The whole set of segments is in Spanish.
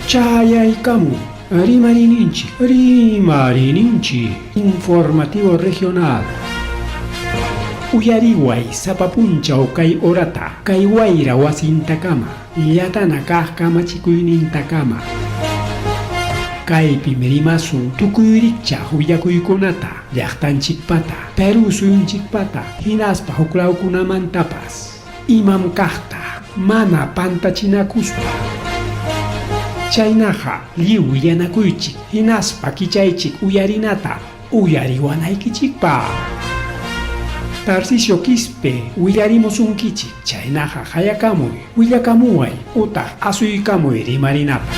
Chayaykamu, Rimarininchi, informativo regional. Uyariway sapapunchaw kay orata, kay wayra wasintakama, llatana kaq kamachikuynintakama. Kaypi mirimasun tukuyrikchaq willakuykunata, llaqtanchikpata, Peru suyunchikpata, hinaspa huklawkunamantapas. Imam kaqta, mana pantachinakuspa. Chaynaqa lliw willanakuychik, hinaspa kichaychik uyarinata, uyariwanaykichikpa. Tarcisio Quispe, willarimusunkichik, chaynaqa hayakamuy, willakamuway, utaq asuykamuy rimarinapa.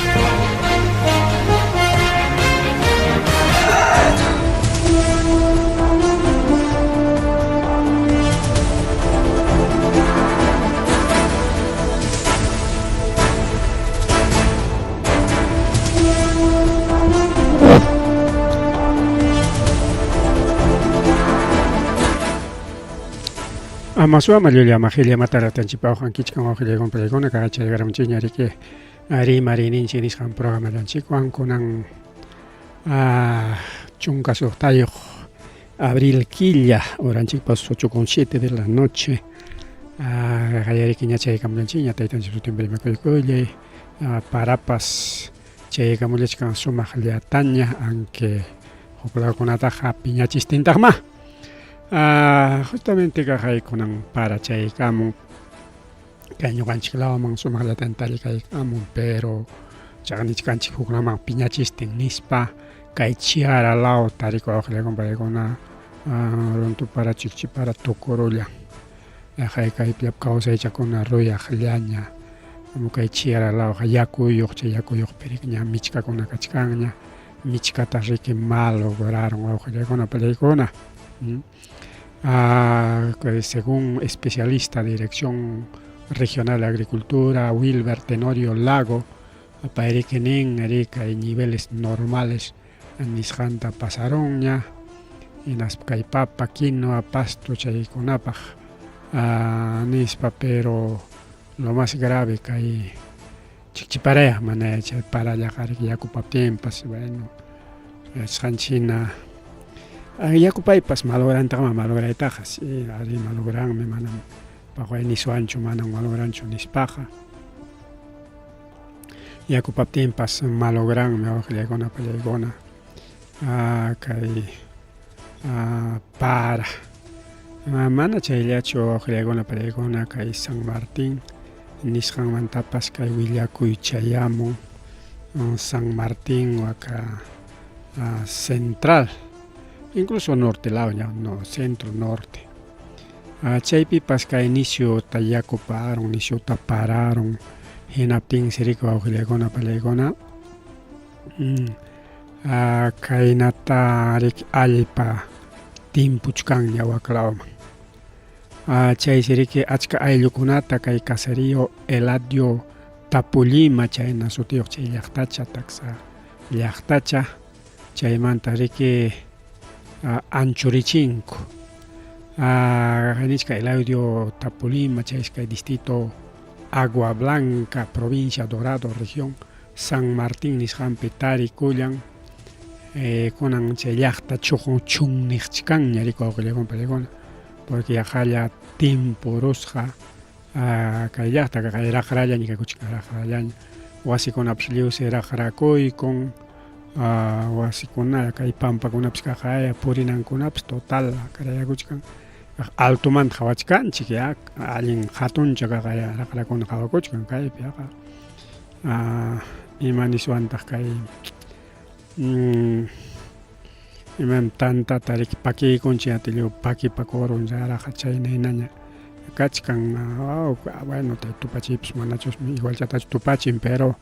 Amasua Malulia Mahilia Mataratanchipa, Hankichkan, Ohilegon Pelegona, Carachagaram Chinarike, Ari Marinin Chinishan programa Danchiquan, Conan Chuncaso Tayo, Abril Quilla, Oranchipas 8:07 de la noche, Gayariquiña Chaycamlanchiña, Taitan Sutimbre Macoycoye, Parapas, Chaycamulechkan Sumahlia Taña, aunque Hopla con Ataja Piñachistintagma. Justamente kay kunang para chay kamu kanyo kanchik lawamang sumaglatan tali kay kamu pero chakanich kanchik hukunamang piñachisting nispa kay chiara law tari ko akhle kumpare kuna rontu para chikchi para tokorolla kay piap kausay chakuna roya khlianya amu kay chiara law yakuyok periknya michka kuna kachkanya michka tariki malo goraron akhle kuna pelekona. Según especialista de Dirección Regional de Agricultura, Wilber Tenorio Lago, aparecen en niveles normales en Nisjanta Pasaroña, en Azcaipapa, Quinoa, Pasto, Chayconapaj, Nispa, pero lo más grave que hay Chichiparea, maneja para llegar a Yacupaptiempas, bueno, es Hanchina. Yakupaypas malogran tama malogran tajas ari malogran me manam paguay ni suancho manam malogran chunispaja Yakupaptimpas malogran me ojlegona pelegona kay para mana chayllacho ojlegona pelegona kay San Martín nisqan mantapas kay willakuy chayamo San Martín waka central incluso norte lado no centro norte chaypi pasca inicio tayacoparon inicio tapararon hinaptin sirico augilegona palegona kainata rik alpa timpuchkan yawaklawman chay siriki achka ayllukunata kay caserío Eladio Tapulima chayna sutiyuq chay llaqtacha taksa llaqtacha chaymanta riki Anchorichinco, Eladio Tapulima, Chesca, distrito Agua Blanca, provincia Dorado, región San Martín, Nishan Petari, Cuyan, Conan Cheyachta, Chojon Chung, Nichkan, Yarico, Legon Pelegona, porque ya haya tiempo rosja, Kayachta, Kayra Harayan y Kakuchkara Harayan, o así con Apsliu será Haracoy con. Wasikuna kay pampa kunaps kakaya purinan kunaps total karaya kuchkan altuman khawachkan chikya alin khatun chaka kaya rakrakun khawakuchkan kay piaka imani suanta kay imam tanta tarik paki kunchi atilio paki pakoron jara khachay nenya kachkan bueno te tupachips manachos igual chatach tupachim pero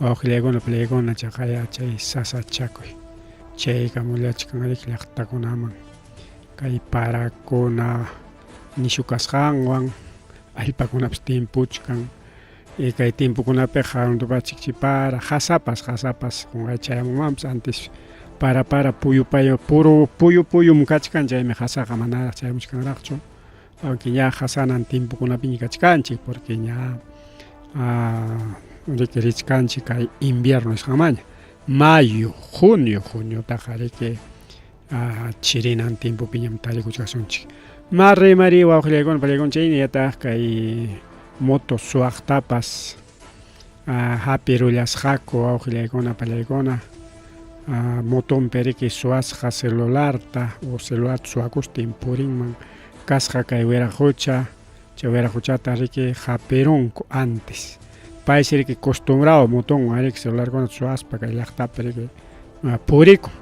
Ojilegona plegona chakaya chay sasa chakoy chay kamulachkan rik llaqtakunaman kay parakuna nishukasqanwan allpakunapas timpuchkan kay timpukunapi haruntupachikchipara hasapas qunqay chayamunmanpas antes para puyupayo puro puyum kachkan chaymi hasaqa manaraq chayamuchkanraqchu aunque ya hasanan timpukunapi kachkanchik porque ya riki invierno isqamaña mayo junio taqa riki chirinan tiempo piñam tarikuchkasunchik mari wawqillaykuna pallaykuna chayñataq kay moto suwaqtapas hapirullasqaku wawqillaykuna pallaykuna motonpi riki suwasqa celularta o celularta suwakustin purinman kasqa kay wiraqucha chay wiraquchata riki hapirunku antes paysi riki acostumbrado motonwan riki celularkuna suwaspa kay llaqtapi riki purikun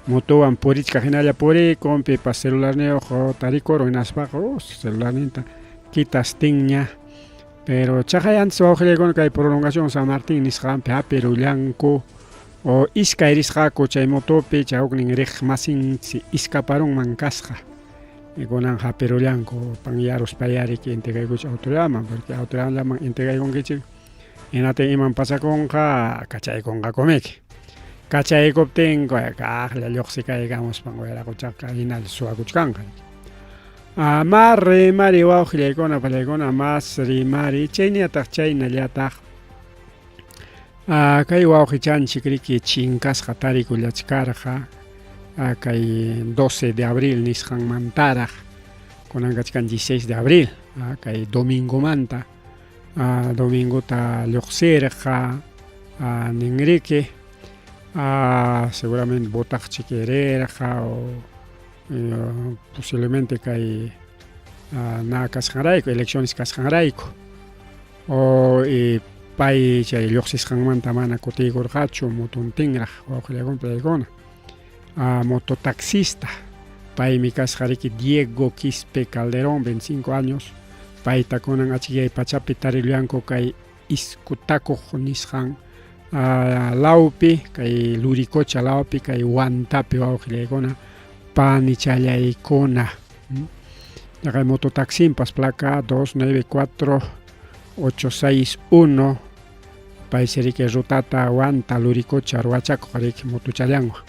motowan purichka hinalla purikun pipas celularniyuq tarikurun hinaspaqa celularninta kitastinña pero chaqay antes wawqillaykuna kay prolongación San Martín nisqanpi hapirullanku o iskay risqaku chay motopi chay huknin riq masinsi iskaparunman kasqa kunan hapirullanku panyaruspa riki intigaykuchik autoridadman porque autoridadman intigaykunkichik hinatin iman pasakunqa kachaykunqakumiki kachaykuptin kaqlla lluqsikaykamuspan wiraquchaqa hinalla suwakuchkanqa mas rimari wawqillaykuna pallaykuna mas rimari chaynallataq kay wawqichanchik riki chinkasqa tarikullachkarqa kay 12 de abril nisqanmantaraq kunanqachkan 16 de abril kay domingomanta domingota lluqsirqa ninriki seguramente votaqchik quererqa o posiblemente kay na kasqanrayku elecciones kasqanrayku o pay chay lluqsisqanmanta mana kutikurqachu motuntinraq wawqillaykuna pallaykuna mototaxista paymi kasqa riki Diego Quispe Calderón 25 años payta kunan achikay pachapi tarillanku kay Iskutakuq nisqan lawpi kay Luricocha lawpi kay Wantapi wawqillaykuna panichallaykuna kay mototaximpas placa 294861 paysi riki rutata Wanta Luricocha ruwachakuq riki motuchallanwan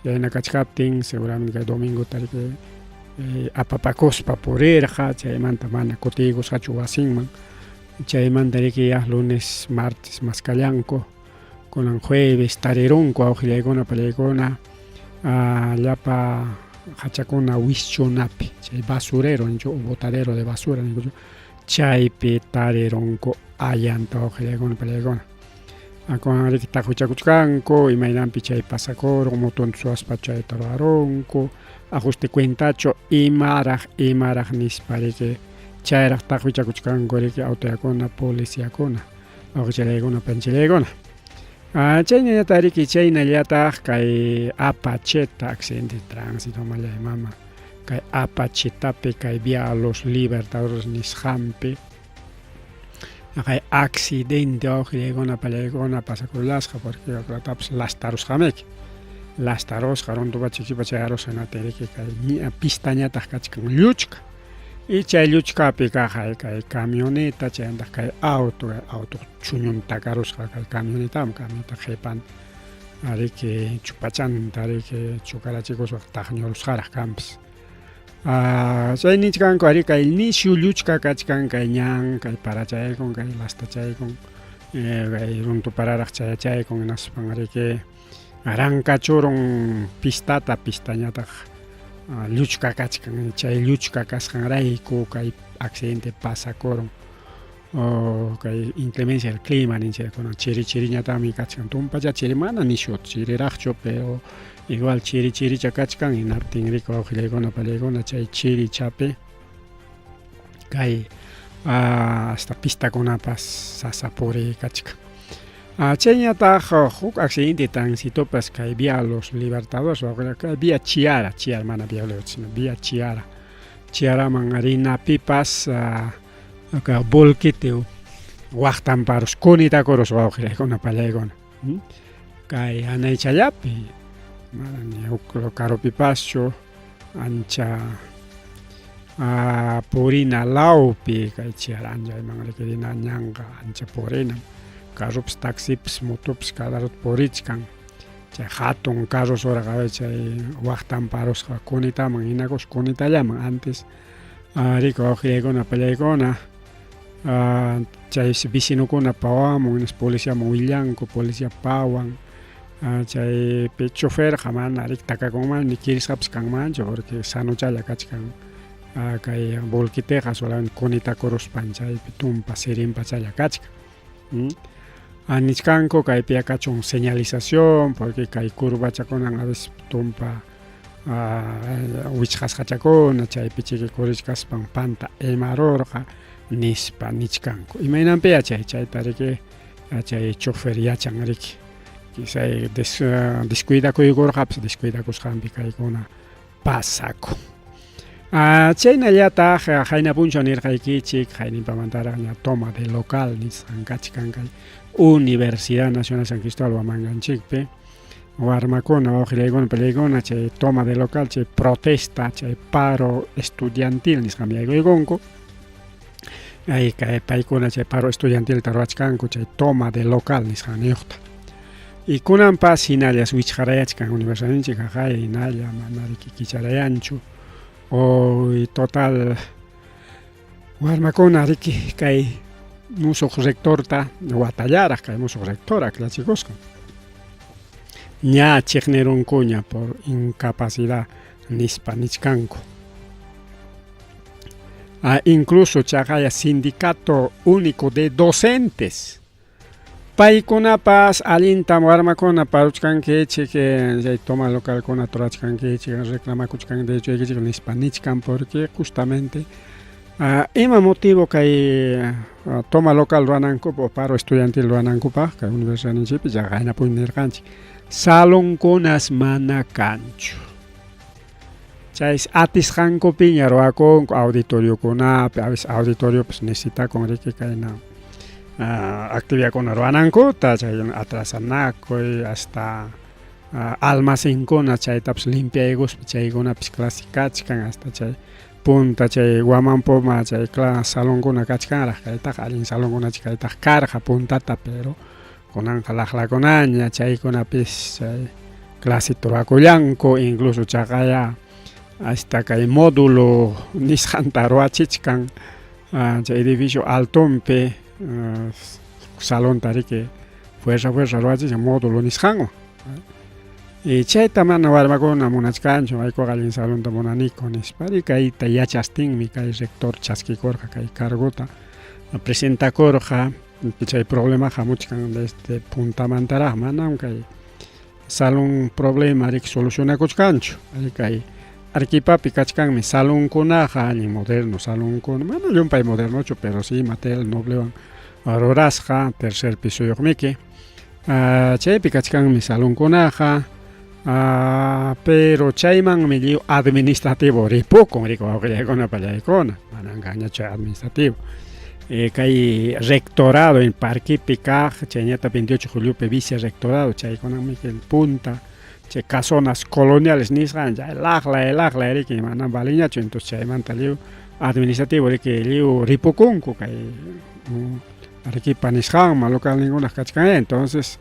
yaynakachkaptin seguramente kay domingota riki apapakuspa purirqa chaymanta mana kutikusqachu wasinman chaymanta riki lunes martes maskallanku kunan jueves tarirunku wawqillaykuna pallaykuna llapa hachakuna wischunapi chay basurero o botadero de basura chaypi tarirunku allanta wawqillaykuna pallaykuna kunan riki taquchakuchkanku imaynanpi chay pasakurun motonta suwaspa chayta ruwarunku ajuste cuentacho imaraq nispa riki chayraq taquchakuchkanku riki autoyakuna policíakuna wawqillaykuna panchillaykuna chayñataq riki chaynallataq kay Apacheta accidente de tránsito mama kay Apachetapi kay vía Los Libertadores nisqanpi kay accidente wawqillaykuna pallaykuna pasakurlasqa porque tapas lastarusqamiki lastarusqa runtupa chikipa chay arusqanatin riki kay pistañataq kachkan lluchka y chay lluchkapi kay camioneta chaymantaq kay auto chuñunta karusqa kay camionetaman camioneta qhipan riki chupachanta riki chukarachikusqa taqñurusqaraq kanpis chay nichkanku ari kay nishu lluchka kachkan kay ñan kay parachaykun kay lastachaykun kay runtupararaq chayachaykun hinaspan riki arankachurun pistañataq lluchka kachkan chay lluchka kasqanrayku kay accidente pasakurun kay inclemencia del clima ninchaykunan chiriñatami kachkan tumpacha chiri mana nishu chiriraqchu pero igual chiricha kachkan hinaptin riki wawqillaykuna pallaykuna chay chirichapi kay hasta pistakunapas sasapuri kachkan chayñataq huk accidente transitopas kay vía Los Libertadores kay vía Chiara mana vía sino vía Chiaraman rinapipas volqueteo waqtanparus kunitakurus wawqillaykuna pallaykuna kay anaychallapi huk karupipaschu ancha purina lawpi kay Chiaranchayman riki rina ñanqa ancha purina carrupas taxipis motopas cada rato purichkan chay hatun carros uraqa chay waqtanparusqa kunitaman hinakush kunitallaman antes riki wawqillaykuna pallaykuna chay vicinukuna pawamun, policía willanku, policía pawan, chay chofer mana arik takakunman ni kirishapas kanmanchu porque sanuchalla kachkan kay volquiteqa solamente kunita kuruspan chaypi tumpa sirimpa challa kachka. Nisqanku kaypi kachun señalización porque kay curvachakunan a veces tumpa wichqasqachakuna chaypi chikikurishkaspan panta emarurqa nispa nichkanku imaynanpiya chayta riki chay chofer yachan riki quizá descuidakuykurqapas descuidakusqanpi kaykuna pasakun. Chaynallataq qayna punchaw nirqaykichik qaynimpamantaraq ña toma de local nisqan kachkan kay Universidad Nacional San Cristóbal Huamanganchikpi warmakuna wawqillaykuna piliykuna chay toma de local chay protesta chay paro estudiantil nisqami yaykuykunku kay paykuna chay paro estudiantilta ruwachkanku chay toma de local nisqaniyuqta y kunanpas hinallas wichqarayachkan universidadninchik haqay hinalla mana riki kicharayanchu y total warmakuna riki kay musuq rectorta watallaraq kay musuq rectora klachikusqa ña chiqnirunkuña por incapacidad nispa nichkanku. Incluso chaqaya sindicato único de docentes paykunapas allintam warmakuna paruchkankichik chay toma localkuna turachkankichik reclamakuchkan derechuykichik nispa nichkan porque justamente ima motivo kay toma local ruwanankupa o paro estudiantil ruwanankupaq kay universidadninchikpi qaynapuñ nirqanchik salonkunas mana kanchu chay atisqankupiña ruwakunku auditoriokunapi a veces auditoriopas necesitakun riki kayna actividadkuna ruwanankuta chay atrasanakuy hasta almacenkuna chaytapas limpiayguspa chaykunapas clasikachkan hasta chay punta chay Guamanpoma chay salonkuna kachkanraq kaytaqa allin salonkunachik kaytaqa karqa puntata pero kunanqa laqlakunaña chaykunapis chay clase turakullanku incluso chaqaya hasta kay módulo nisqanta ruwachichkan chay edificio altonpi salonta riki fuerza ruwachichkan módulo nisqanwan y chayta mana warmakuna munachkanchu aykuqa allin salonta munaniku nispa kayta yachastinmi kay rector chaskikurqa kay cargota presentakurqa chay problemaqa muchkan desde puntamantaraq manam kay salon problema riki solucionakuchkanchu kay Arequipapi kachkanmi salonkunaqa allin moderno salonkuna mana llumpay modernochu pero sí material noblewan rurasqa tercer pisuyuqmiki chaypi kachkanmi salonkunaqa pero chaymanmi lliw administrativo ripukun riki wawqillaykuna pallaykuna manan kanñachu administrativo kay rectorado en Parquipi kaq chayñata 28 de juliopi vice rectorado chaykunami punta chay casonas coloniales nisqan chay laqlay riki manam valiñachu entonces chaymanta lliw administrativo riki lliw ripukunku kay Arequipa nisqanman local ningunaq kachkanya entonces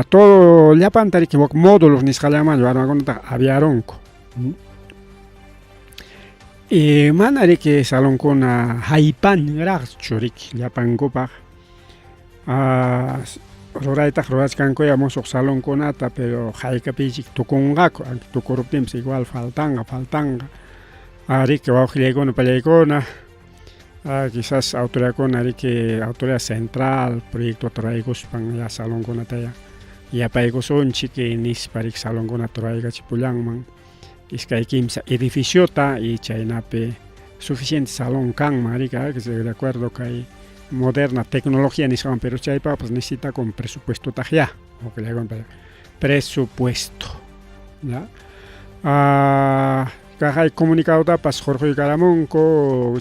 todo llapanta riki módulos nisqallaman warmakunata aviarunku mana riki salonkuna haypanraqchu riki llapankupaq ruraytaq rurachkankuya musuq salonkunata pero haykapichik tukunqaku tukuruptinpis igual faltanga riki wawqillaykuna pallaykuna quizás autoridadkuna riki autoridad central proyecto turaykuspan ya salonkunata yapaykusunchik nispa riki salonkunata turaykachipullangman iskay kimsa edificiota y chaynapi suficiente salón kanman riki de acuerdo kay moderna tecnología nisqaman pero chaypapas necesita con presupuesto tajya presupuesto ya kaqay comunicadotapas hurquykaramunku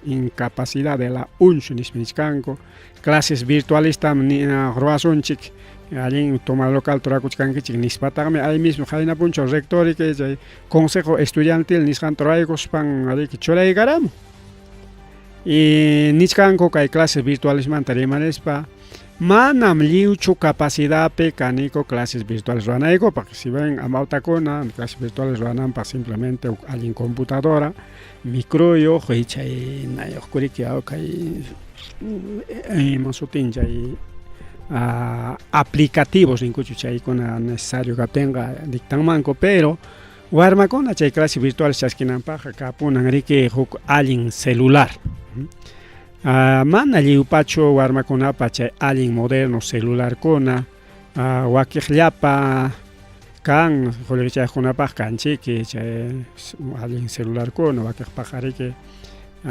incapacidad de la unshu nispa nichkanku clases virtualistam ruwasunchik allin toma local turakuchkankichik nispataqmi ay mismo qayna punchaw rector chay consejo estudiantil nisqan turaykuspan riki churaykaramun y nichkanku kay clases virtualismanta rimanispa manam liuchu capacidad pe canico clases virtuales ruanaico, porque si ven a mautakuna, clases virtuales ruanan para simplemente alguien computadora, microyo, hoichay na yokuri que hay masutin chay aplicativos incluso chay con necesario que tenga dictan manco, pero warmakuna chay clases virtuales chaskinanpaja kapunan riki huk alguien celular. Mana lliwpachu warmakunapa chay allin moderno celular kuna wakiqllapa kan qulirichaykunapaq kanchiki chay allin celular kuna wakiqpaqa riki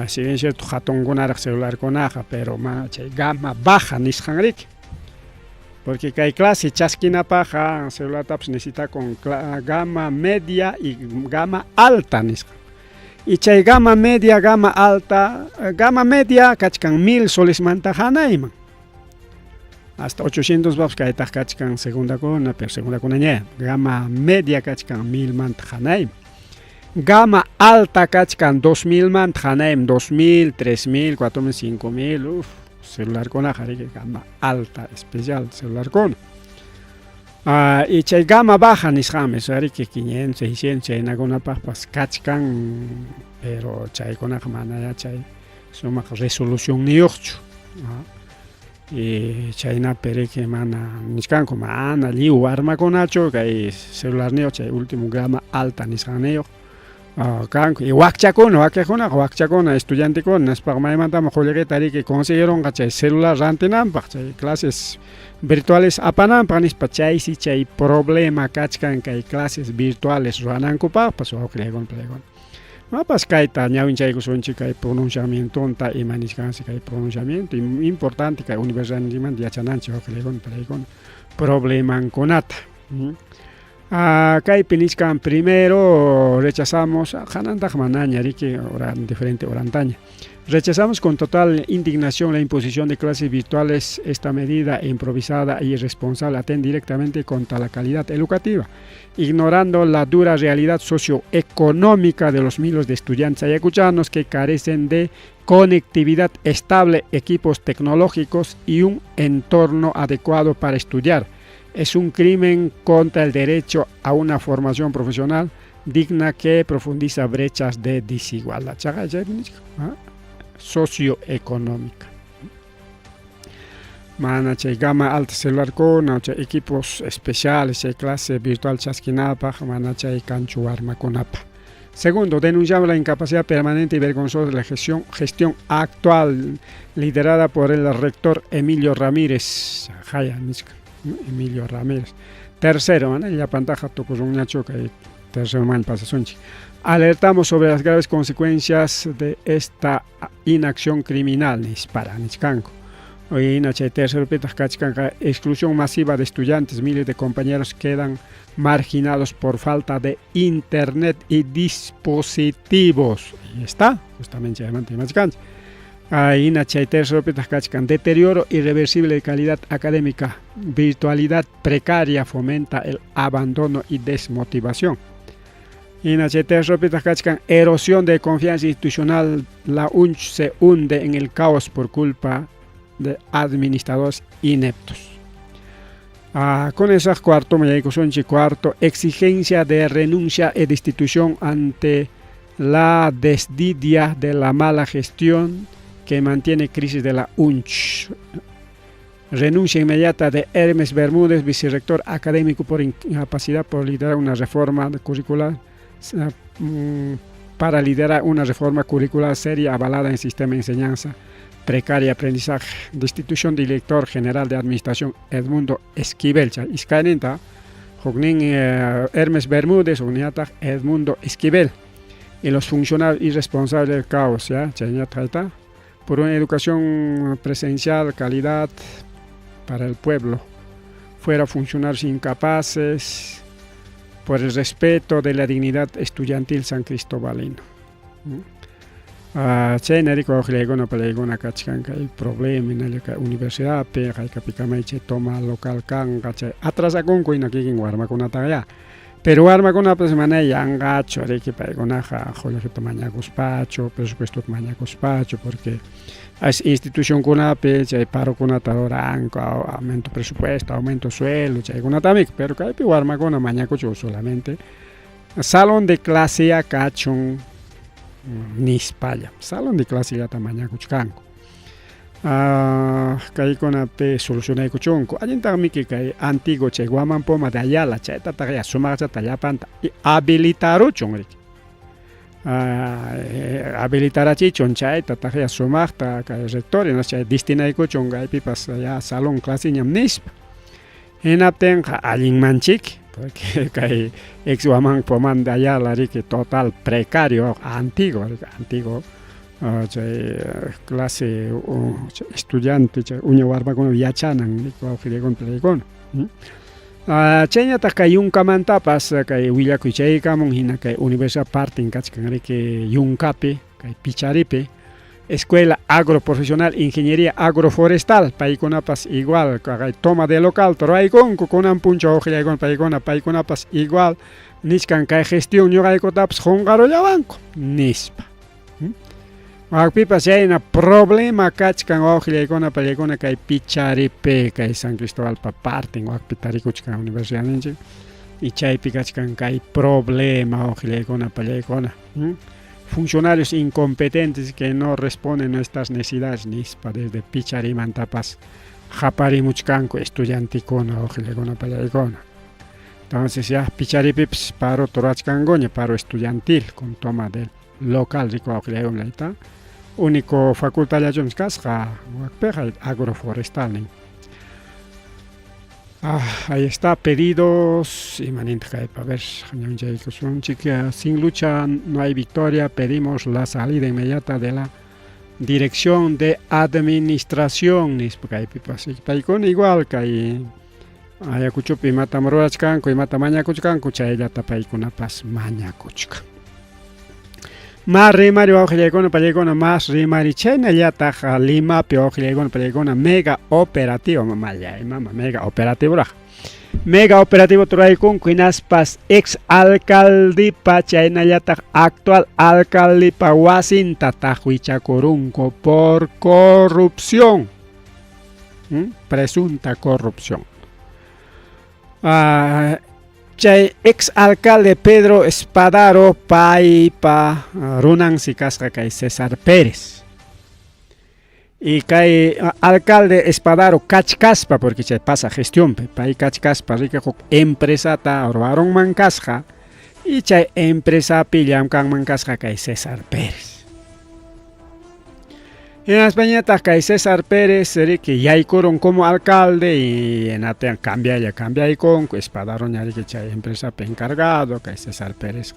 si bien cierto hatunkunaraq celular kunaqa pero chay gama baja nisqan riki porque kay clase chaskinapaqa celulartapas necesita con gama media y gama alta nisqan. Y chay gama media, gama alta, gama media kachkan 1000 soles manta hanayman. Hasta 800 babs kaytaq kachkan segunda kuna, pero segunda kuna ña. Gama media kachkan 1000 manta hanayman. Gama alta kachkan 2000 manta hanayman, 2000, 3000, 4000, 5000, celular kuna jariki gama alta, especial celular kuna. Y chay gama baja nisqami sariki 500, 600 chaynakunapaq pas kachkan pero chaykunaqa manaya chay sumaq resolución niyuqchu. Y chaynapi riki mana nisqanku mana lliw warmakunachu kay celular niyuq chay último gama alta nisqan niyuq kanku y wakchakuna estudiantikuna nisqaqa maymantami qullqita riki consiguieronqa chay celular rantinanpaq chay clases virtuales apananpaq nispa chaysi chay problema kachkan kay clases virtuales ruanankupaqpas wawqiykuna paykuna mapas kayta ñawinchaykusunchik kay pronunciamientonta ima nisqansi kay pronunciamiento importante kay universidadmanta yachananchik wawqiykuna paykuna problemankunata. Kaypi nisqan primero rechazamos hanantaq manaña riki diferente orantaña. Rechazamos con total indignación la imposición de clases virtuales. Esta medida improvisada e irresponsable atenta directamente contra la calidad educativa, ignorando la dura realidad socioeconómica de los miles de estudiantes ayacuchanos que carecen de conectividad estable, equipos tecnológicos y un entorno adecuado para estudiar. Es un crimen contra el derecho a una formación profesional digna que profundiza brechas de desigualdad socioeconómica. Mana chay gama alta celular kuna chay equipos especiales chay clase virtual chaskinapaq mana chay kanchu warmakunapaq. Segundo, denunciamos la incapacidad permanente y vergonzosa de la gestión actual liderada por el rector Emilio Ramírez. Emilio Ramírez. Tercero, la pantalla tocuruñacho que tercero man pasasunchi. Alertamos sobre las graves consecuencias de esta inacción criminal. Exclusión masiva de estudiantes, miles de compañeros quedan marginados por falta de internet y dispositivos. Y está, justamente, deterioro irreversible de calidad académica, virtualidad precaria fomenta el abandono y desmotivación. Erosión de confianza institucional, la UNCH se hunde en el caos por culpa de administradores ineptos. Con esas cuarto, exigencia de renuncia y destitución ante la desdidia de la mala gestión que mantiene crisis de la UNCH. Renuncia inmediata de Hermes Bermúdez, vicerrector académico por incapacidad por liderar una reforma curricular para liderar una reforma curricular seria avalada en sistema de enseñanza, precaria aprendizaje. Destitución del director general de administración Edmundo Esquivel. Hermes Bermúdez, Edmundo Esquivel. Y los funcionarios irresponsables del caos, por una educación presencial, calidad para el pueblo, fuera funcionarios incapaces, por el respeto de la dignidad estudiantil san cristobalino. Chenerico Ojilegona Palegona Kachkanka, el problema en la universidad, Peja y Capicamaiche toma local Kanga, atrasa con Kuina Kikin Warmakunataya. Pero warmakunapas mana yanqachu riki paykunaqa colegio mañakuspachu, presupuesto mañakuspachu, porque institucionkunapi chay parokunata ruranku, aumento presupuesto, aumento sueldo, chaykunatamik, pero kaypi warmakuna mañakuchu solamente salón de clase kachun nispalla, salón de clase yata mañakuchkanku. Kaykunapi solucionaykuchunku allintaqmiki kay antiguo chay Guamanpoma de Ayala chaytataq sumaqchata llapanta habilitaruchun riki. Habilitarachichun chaytataq sumaqta kay rectorio chay destinaykuchun kaypipas salón clase ñam nispa. Hinaptinqa allinmanchik, porque kay ex Guamanpoma de Ayala riki total precario, antiguo chay clase estudiante chay uña warmakuna yachanan wawqiykuna palaykuna. Chayñataq kay yunkamantapas kay willakuychaykamun hina kay Universidad Partin kachkan riki yunkapi kay Picharipi Escuela Agroprofesional Ingeniería Agroforestal paykunapas igual kay toma de local toraykunku kunan puncha wawqiykuna paykunapas igual niskan kay gestión ñuqaykutapas qunqarullawanku nispa. Waqpipas chayna problema kachkan wawqillaykuna pallaykuna kay Picharipi kay San Cristobalpa partin waqpi tarikuchkan universidad ninchik y chaypi kachkan kay problema wawqillaykuna pallaykuna, funcionarios incompetentes que no responden a nuestras necesidades nispa desde Picharimantapas qaparimuchkanku estudiantikuna wawqillaykuna pallaykuna. Entonces ya Picharipipas paro torachkankuña, paro estudiantil con toma del local rico wawqillaykunlayta único facultad llachumis kasqa waqpiqa agroforestal nin. Ahí está, pedidos imanenta kaypa, a ver, sin lucha no hay victoria, pedimos la salida inmediata de la dirección de administración nispa kaypipas paykuna igual kay Ayacuchupi imata rurachkanku imata mañakuchkanku chayllata paykunapas mañakuchkan. Más rimari wawqillaykuna pallaykuna más rimari chaynallataq Limapi wawqillaykuna pallaykuna mega operativo mega operativoraq. Mega operativo turaykunku hinaspas ex alcaldipa chaynallataq actual alcaldipa wasinta taqwichakurunku por corrupción, presunta corrupción. Chay ex alcalde Pedro Espadaro paypa runansi kasqa kay César Pérez y kay alcalde Espadaro kachkaspa porque chay pasa gestión pay kachkaspa riki huk empresata ruwaronman kasqa y chay empresapi llamkanman kasqa kay César Pérez. En España kay César Pérez riki yaykurun como alcalde y enaten cambiaykunku Espadaro riki chay empresa encargado kay César Pérez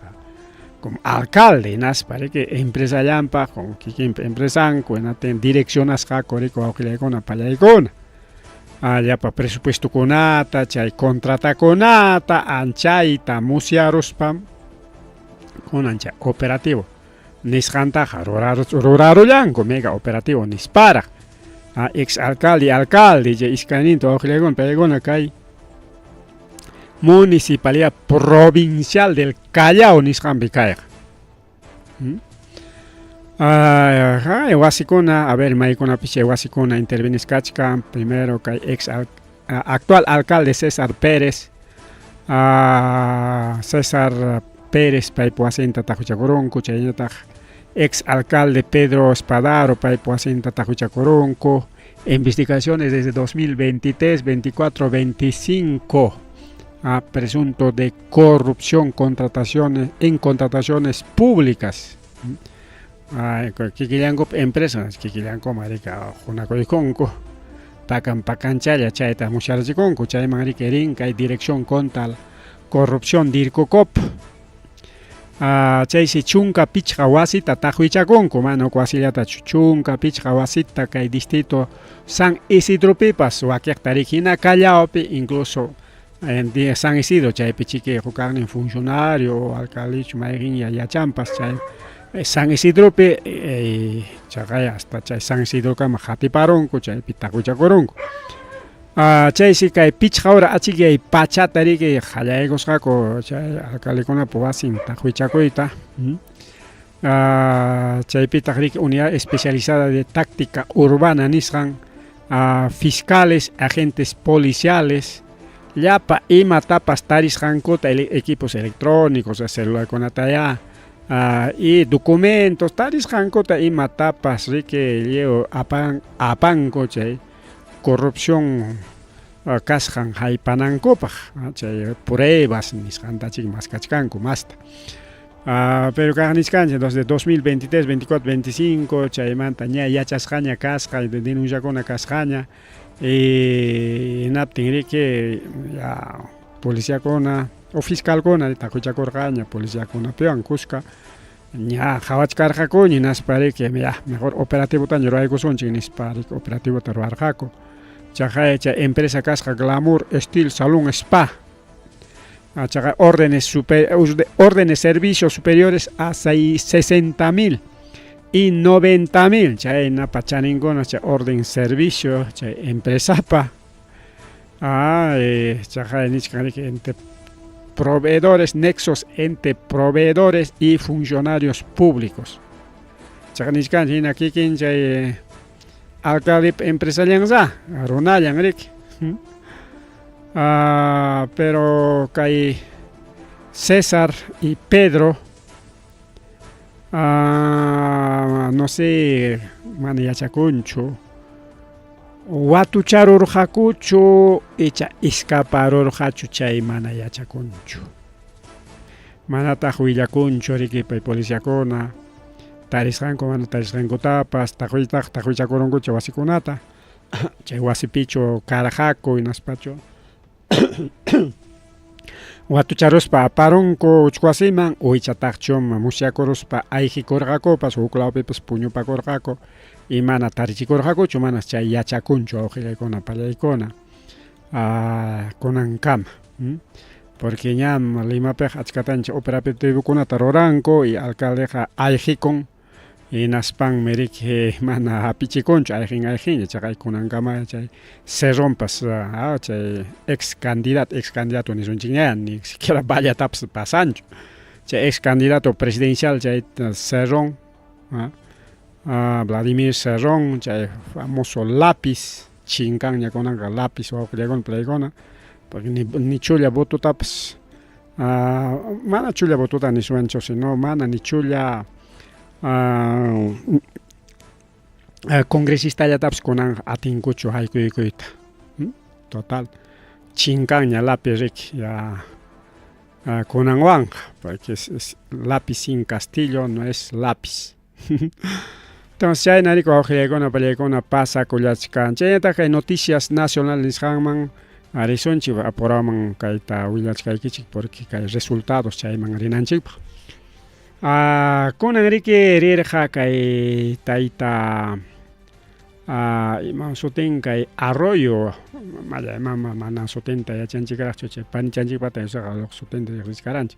como alcalde naspa riki empresa llampa con kikin empresanku enaten direccionasqaku riki wawqillaykuna pallaykuna allapa presupuestokunata chay contratakunata anchayta musyaruspa kunan chay operativo nisqantaqa rurarullanku mega operativo nispara ex alcalde chay iskayninta wawqillaykuna pallaykuna kay Municipalidad Provincial del Callao nisqanpi kayqa. Wasikuna, a ver, maykunapi chay wasikuna intervenis kachkan primero kay actual alcalde César Pérez, César Pérez paypa wasinta taquchakurunku chaynataq ex alcalde Pedro Espadaro paypa wasinta taquchakurunku. Investigaciones desde 2023, 24, 25 presunto de corrupción en contrataciones públicas. Kikillanku empresas kikillanku marika junakoykunku pakan chaya chayta musharchikunku chayman riki rin kay dirección contra corrupción dirkukop chaysi chunka pichqa wasita taqwichakunku mana wasillata chunka pichqa wasita kay distrito San Isidro pipas wakiqta rikina Callaopi incluso en San Isidro chaypi chiki hukarnin funcionario alcalde mayrin yachampas chay San Isidropi chaqay hasta chay San Isidro kama hatiparunku chaypi taqwichakurunku chaysi kay pichqawra achikay pachata riki qallaykosqaku chay alcaldekunapi wasin taquichakuyta. Chaypitaq riki unidad especializada de táctica urbana nisqan, fiscales, agentes policiales, llapa imatapas tarisqankuta equipos electrónicos, celularkunata y documentos tarisqankuta imatapas riki llevo apanku chay corrupción kasqan haypanankupaq, chay pruebas nisqantachik maskachkanku masta. Pero kaqniskanchik entonces 2023, 24, 25 chaymanta ña yachasqaña kasqa denunciakuna kasqaña hinaptin riki policiakuna o fiscalkuna taquchakurqaña policiakunapiwan kushka ña qhawachkarqaku ninaspa riki mejor operativotaña ruraykusunchik nispa riki operativota ruwarqaku. Chay empresa kasqa Glamour Steel Salón Spa. Órdenes servicios superiores a 60.000 y 90.000. Chay napa chaninguna chay orden servicio chay empresapa. Chay entre proveedores, nexos entre proveedores y funcionarios públicos. Chay niskan aquí chay alcalde empresarial runallan riki. Pero kay César y Pedro no sé mana yachakunchu watucharurqakuchu icha escaparurqachu chay mana yachakunchu manataq willakunchu riki pay policiakuna tarisqanku mana tarisqankutapas taquichakurunkuchu wasikunata chay wasipichu karqaku hinaspachu watucharuspa aparunku uchkwasiman uychataqchu musyakuruspa ayqikurqakupas huk lawpipas puñupakurqaku y mana tarichikurqakuchu manas chay yachakunchu awqillaykuna pallaykuna kunankama. Porque ñam Limapik achkatancha operativokunata ruranku y alcaldeqa ayqikun hinaspan riki mana hapichikunchu ayqin chaqay kunankama chay Cerrónpas chay ex candidato nisunchikña ni siquiera vallatapas pasanchu chay ex candidato presidencial chay Cerrón, Vladimir Cerrón, chay famoso lápiz chinkanña kunanqa lápiz wawqillaykuna playkuna porque ni chulla vototapas mana chulla votota nisuanchu sino mana ni chulla congresistallatapas kunan atinkuchu hayk'uykuyta total chinkanña lápiz riki kunanwanqa porque es lápiz sin castillo no es lápiz. Entonces chayna riki wawqillaykuna pallaykuna pasakullachkan chayñataq kay noticias nacionales nisqanman risunchik apuraman kayta willachkaykichik porque kay resultados chayman rinanchikpaq. Kunan riki rirqa kay tayta ima sutin kay arroyo mana sutinta yachanchikraqchu chay panichanchikpata yusaqa sutinta riqsisqaranchik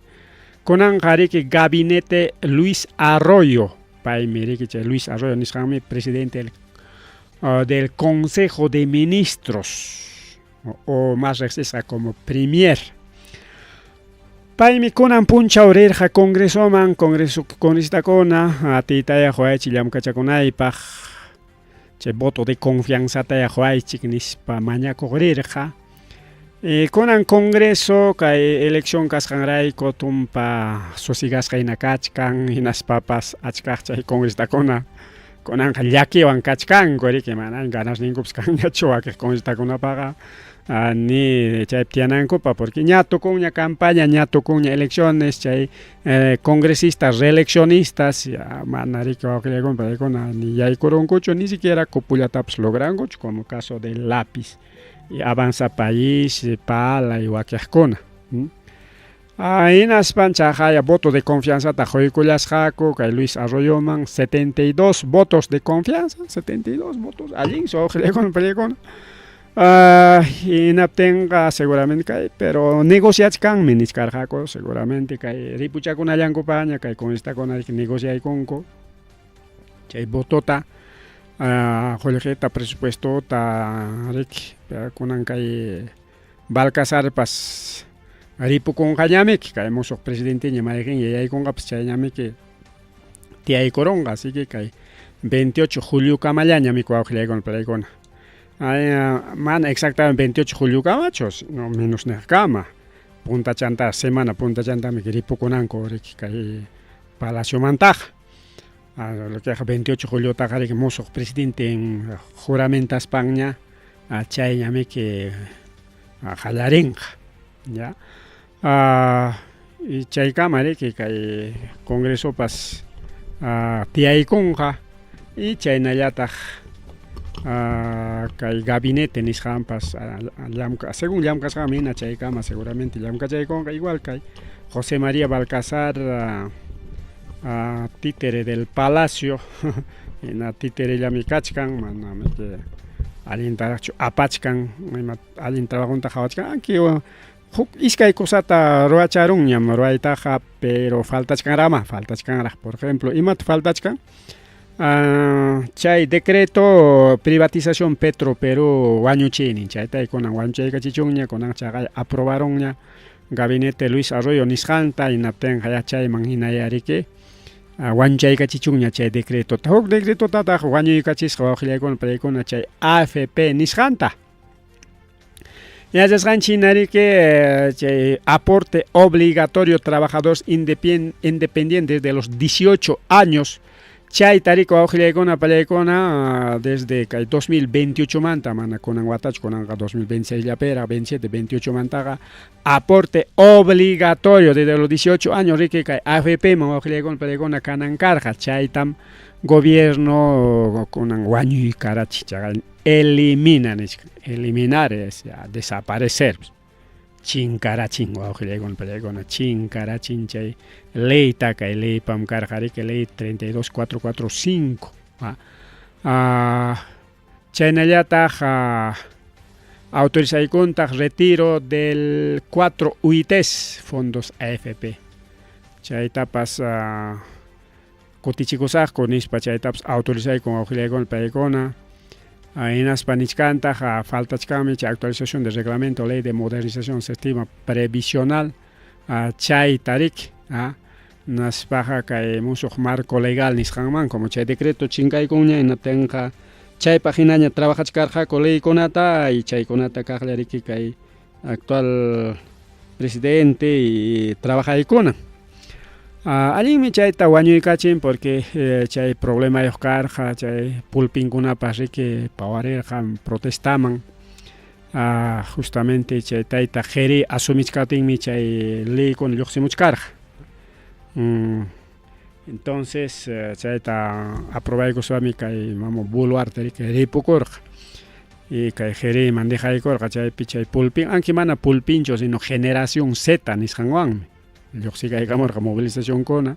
kunanqa riki gabinete Luis Arroyo paymi riki chay Luis Arroyo nisqanmi presidente del Consejo de Ministros o más riqsisqa como premier. Paymi kunan punchaw rirqa congresistakuna tiytayaq waychik llamkachakunaypaq chay voto de confianzatayaq waychik nispa mañakuq rirqa kunan congreso kay elección kasqanrayku tumpa susigasqa hina kachkan hinaspapas achkaq chay congresistakuna kunanqa llakiwan kachkanku riki mana ganasninkupas kanñachu wakiq congresistakunapaqa ni chay tianankupa porque ña tukunña campaña ña tukunña elecciones chay congresistas reeleccionistas mana riki wawqillaykuna ni yaykurunkuchu ni siquiera cupulatapas logrankuchu como caso del lápiz y Avanza País Pala y wakiqkuna hinaspan chaqaya voto de confianza quykullasqaku kay Luis Arroyoman 72 votos de confianza 72 votos allin wawqillaykuna pallaykuna hinaptinqa seguramente kay pero negociachkanmi niskarqaku seguramente kay ripuchakunallankupaña kay congresistakuna negociaykunku chay votota Jolijeta presupuesto ta rik kunan kay Balcazar pas ripu con kanyamik kay mosok presidente nya maikin yay con kaps chayamik tiay koronga así que kay 28 julio kamallaña mi cuaujle con pelecona man exactamente 28 julio kamachos no menos ne kama punta chanta semana punta chanta mi ripu kunan ko rik kay Palacio Mantaja. Lo que es 28 de julio tagare que mozo presidente en juramento España a chayame que a jalarenja ya y chay cámara que kay congreso pas tiay conja y chay nayata kay gabinete nis jampas según llamkas jamina chay cama seguramente llamka chay conja igual kay José María Balcazar títere del palacio en a títere yamikachkan maname que alintaracho apachkan alintrabajonta jawachkan aquí iskay cosata roacharun ñam roaitaja pero faltachkan rama por ejemplo imat faltachkan chay decreto privatización Petro Perú wañuchini chayta konan wañuchayka chichunña konan chagay aprobaronña gabinete Luis Arroyo Nisjanta inapten haya chay manhinayarike wañuchayka chichunña chay decreto huk decreto tata wañuykachisqa wawqillaykunata paykuna chay AFP Nisjanta yachasqanchinarike chay aporte obligatorio trabajadores independientes de los 18 años chay tariko wawqillaykuna pallaykuna desde 2028 manta mana kunan watach kunan 2026 llapera 27 28 mantaga aporte obligatorio desde los 18 años rike kay AFP ma wawqillaykuna pallaykuna kanan karqa chaytam gobierno kunan wañuy karachi chagal eliminar es desaparecer chinkarachin wawqillaykuna pallaykuna chinkarachin chay ley takay ley pam karqarika ley 32445 chaynallataq autorizaykuntaq retiro del 4 UITs fondos AFP chaytapas kutichikusaqku nispa chaytapas autorizaykun wawqillaykuna paykuna hinaspa nichkantaq faltachkami chay actualización del reglamento ley de modernización del sistema previsional chay tarik naspaja kay musuq marco legal nisqanman como chay decreto chinkaykunña inatenqa chay paginaña trabajachkarqaku leykunata y chaykunata kaqllariki kay actual presidente y trabajaykuna allinmi chayta wañuykachin porque chay problema karqa chay pulpinkunapas riki pawarirqan protestaman justamente chay tayta qheri asumichkatinmi chay leykuna lluqsimuchkarqa entonces chayta aprobaykuswami kay mamo buluarte riki ripukurqa y kay qheri mandejaykurqa chaypi chay pulpin anki mana pulpincho sino generación Z nisqanwanmi lluqsikaykamurqa movilizacionkuna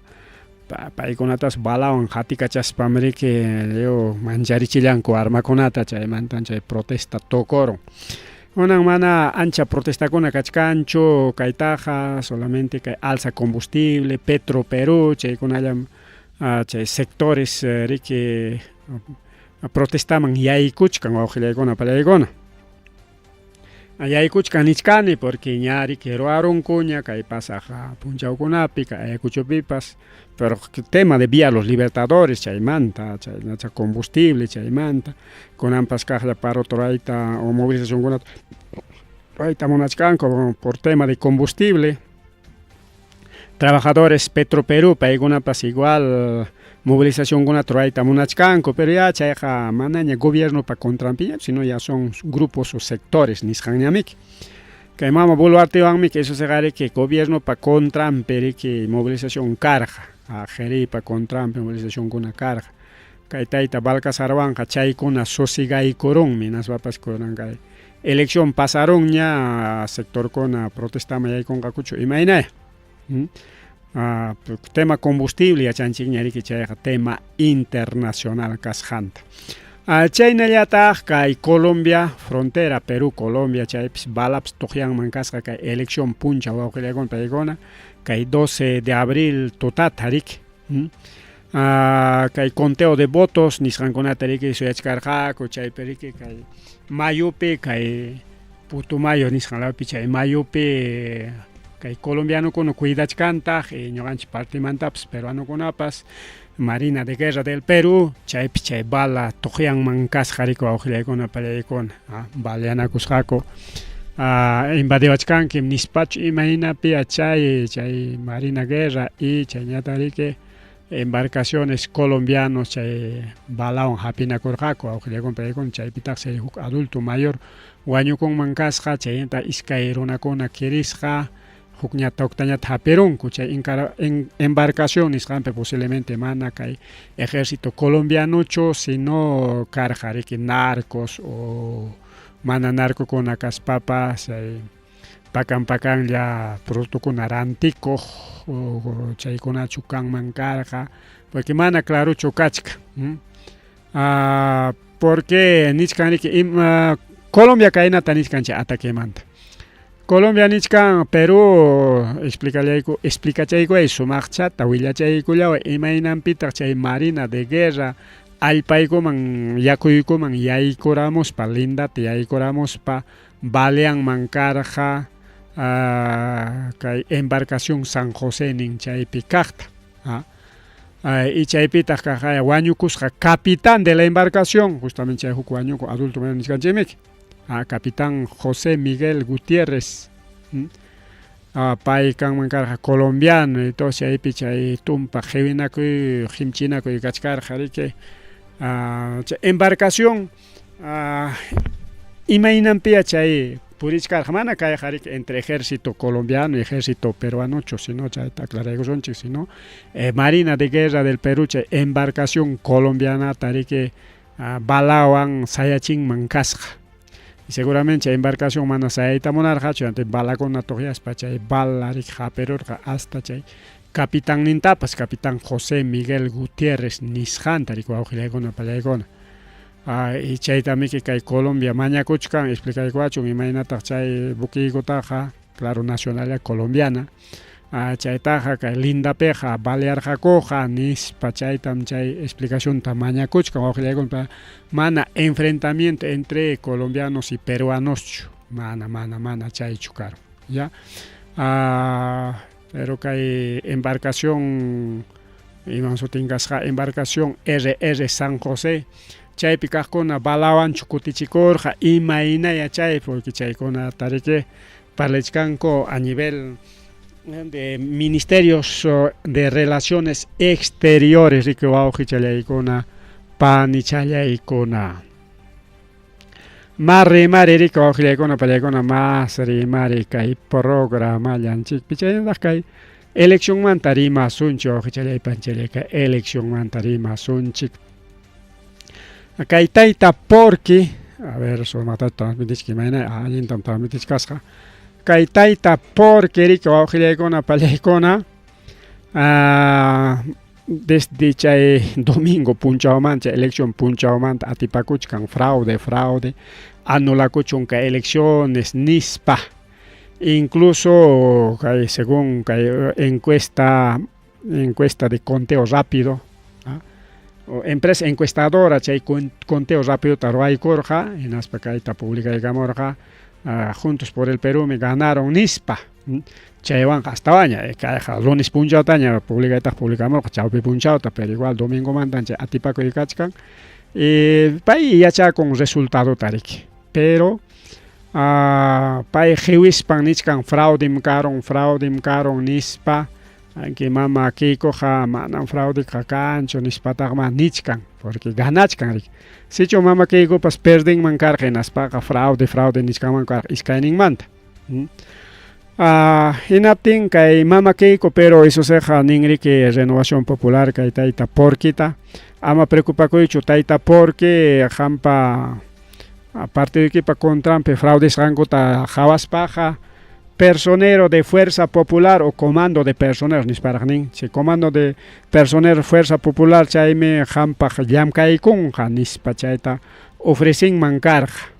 paykunatas balawan hatikachashpam riki leo mancharichillanku armakunata chaymantan chay protesta tokoron kunan mana ancha protestakuna kachkanchu kaytaqa solamente kay alza combustible Petro Perú chaykunallam chay sectores riki protestaman yaykuchkan wawqillaykuna pallaykuna yaykuchkan nichkani porque ña riki ruarunkuña kay pasaq punchawkunapi kay ayakuchupipas pero tema de vía los libertadores chaymanta chaynacha combustible chaymanta kunanpas kaqlla paro torayta o movilizacionkunata rayta munachkanku por tema de combustible trabajadores Petro Perú paykunapas igual movilizacionkunata rayta munachkanku pero ya chayqa manaña gobierno pa contrampiña sino ya son grupos o sectores nisqanñamiki kay mama boluartewanmi que eso segare que gobierno pa contramperi que movilización karqa qheri pa contrampi movilización kuna karqa kay tayta Balcazarwanqa chaykuna sosigaykurunmi naspapas kunan kay elección pasarunña sectorkuna protestama yaykunqakuchu imaynaya tema combustible yachanchikña riki chayqa tema internacional kasqanta chaynallataq kay Colombia frontera Perú Colombia chaypis balaps tuqyanman kasqa kay elección puncha wawqillaykuna paykuna kay 12 de abril tutata riki kay conteo de votos nisqankunata riki suyachkarqaku chaypi riki kay mayupi kay Putumayo nisqanlapi chay mayupi kay colombianokuna cuidachkantaq ñuqanchik partimantapas peruanokunapas Marina de Guerra del Perú chaypi chay bala tuqyanman kasqa riki wawqillaykuna pallaykuna baleanakusqaku invadiwachkanki nispachu imahinapi chay Marina Guerra y chay ñata riki embarcaciones colombianos chay balawan hapinakurqaku wawqillaykuna pallaykuna chaypitaq chay huk adulto mayor wañukunman kasqa chayta iskay runakuna kirisqa huk ñata uktañata hapirunku chay embarcación nisqanpi posiblemente mana kay ejército colombianocho sino karqa riki narcos o mana narcokuna kaspapas pakanlla productukuna rantikuq chaykunachu kanman karqa porque mana claruchu kachka porque nichkan riki Colombia kaynata nichkanchik ataquemanta Colombia nichkan Perú explicachaykuay sumaqchata willachaykullawan imaynanpitaq chay Marina de Guerra allpaykuman yakuykuman yaykuramuspa lindata yaykuramuspa baleanman karqa kay embarcación San José nin chaypi kaqta y chaypitaq kaq wañukusqa capitán de la embarcación justamente chay huk wañuku adulto mayor niskanchikmiki capitán José Miguel Gutiérrez pay kanman karqa colombiano entonces chaypi chay tumpa qhiwinakuy qhimchinakuy kachkarqa riki chay embarcación imaynanpiya chay purichkarqa mana kayqa riki entre ejército colombiano y ejército peruanocho sino chayta aclaraykusunchik sino Marina de Guerra del Perú chay embarcación colombianata riki balawan sayachinman kasqa y seguramente chay embarcación mana sayayta munarqachu antes balakuna tuqyaspa chay bala riki hapirurqa hasta chay capitán nintapas capitán José Miguel Gutiérrez nisqanta riki wawqillaykuna pallaykuna y chaytamiki kay Colombia mañakuchkan explicaykachun imaynataq chay buquykutaqa claro nacionalidad colombiana chaytaqa kay lindapiqa balearqakuqa nispa chaytam chay explicacionta mañakuchkan wawqillaykuna mana enfrentamiento entre colombianos y peruanos mana chaychu karon ya pero kay embarcación imansutinqasqa embarcación RR San José chaypi kaqkuna balawanchu kutichikurqa imaynaya chay porque chaykunata riki parlachkanku a nivel de ministerios de relaciones exteriores riki wawqichallaykuna panichallaykuna mas rimari riki wawqillaykuna pallaykuna mas rimari kay programallanchikpi chaynataq kay eleccionmanta rimasunchik wawqichallaypanchallayka eleccionmanta rimasunchik kay tayta porqui a ver sumaqta transmitichki mayna allintam transmitichkasqa kay tayta porqui riki wawqillaykuna pallaykuna desde chay domingo punchawmanta elección punchawmanta atipakuchkan fraude anulakuchun kay elecciones nispa incluso kay según kay encuesta de conteo rápido empresa encuestadora chay conteo rápido tarwaykurqa hinaspa kayta publicaykamurqa Juntos por el Perú me ganaron nispa chaywanqa astawaña kayqa lunes punchawtaña publicamurqa chawpi punchawta pero igual domingo mantan chay atipakuy kachkan pay yachakun resultadota riki pero pay qhiwispan nichkan fraudem karon nispa que mama Keikoqa manam fraude kanchu nispataqma nichkan porque ganachkan rik sichu mama Keikopas perdinman karqa hinaspaqa fraude nichkanman karqa iskayninmanta hinaptin kay mama Keiko pero eso seja ninriki renovación popular kay tayta porquita ama preocupakuychu tayta porque hampa aparte de que pa contrampe fraudes ranguta jawaspaqa personero de Fuerza Popular o Comando de Personeros nisparaqnin si Comando de Personeros Fuerza Popular chaymi hampaq llamkaykunqa nispa chayta ofrecinman karqa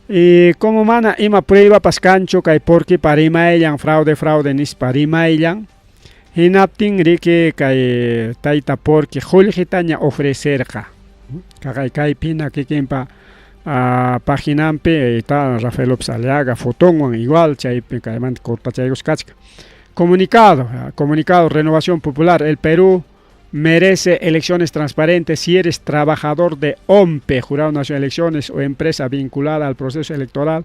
y como mana ima prueba pascancho kay porque para rimayllan fraude nispa rimayllan Hinaptin riki kay tayta porque Juljitaña ofrecerqa. Kay pina kikinpa paginampi está Rafael López Aliaga, fotonwan igual, chaypi kaymanta cortachaygos kachka. Comunicado, Renovación Popular. El Perú merece elecciones transparentes. Si eres trabajador de OMPE, Jurado Nacional de Elecciones, o empresa vinculada al proceso electoral,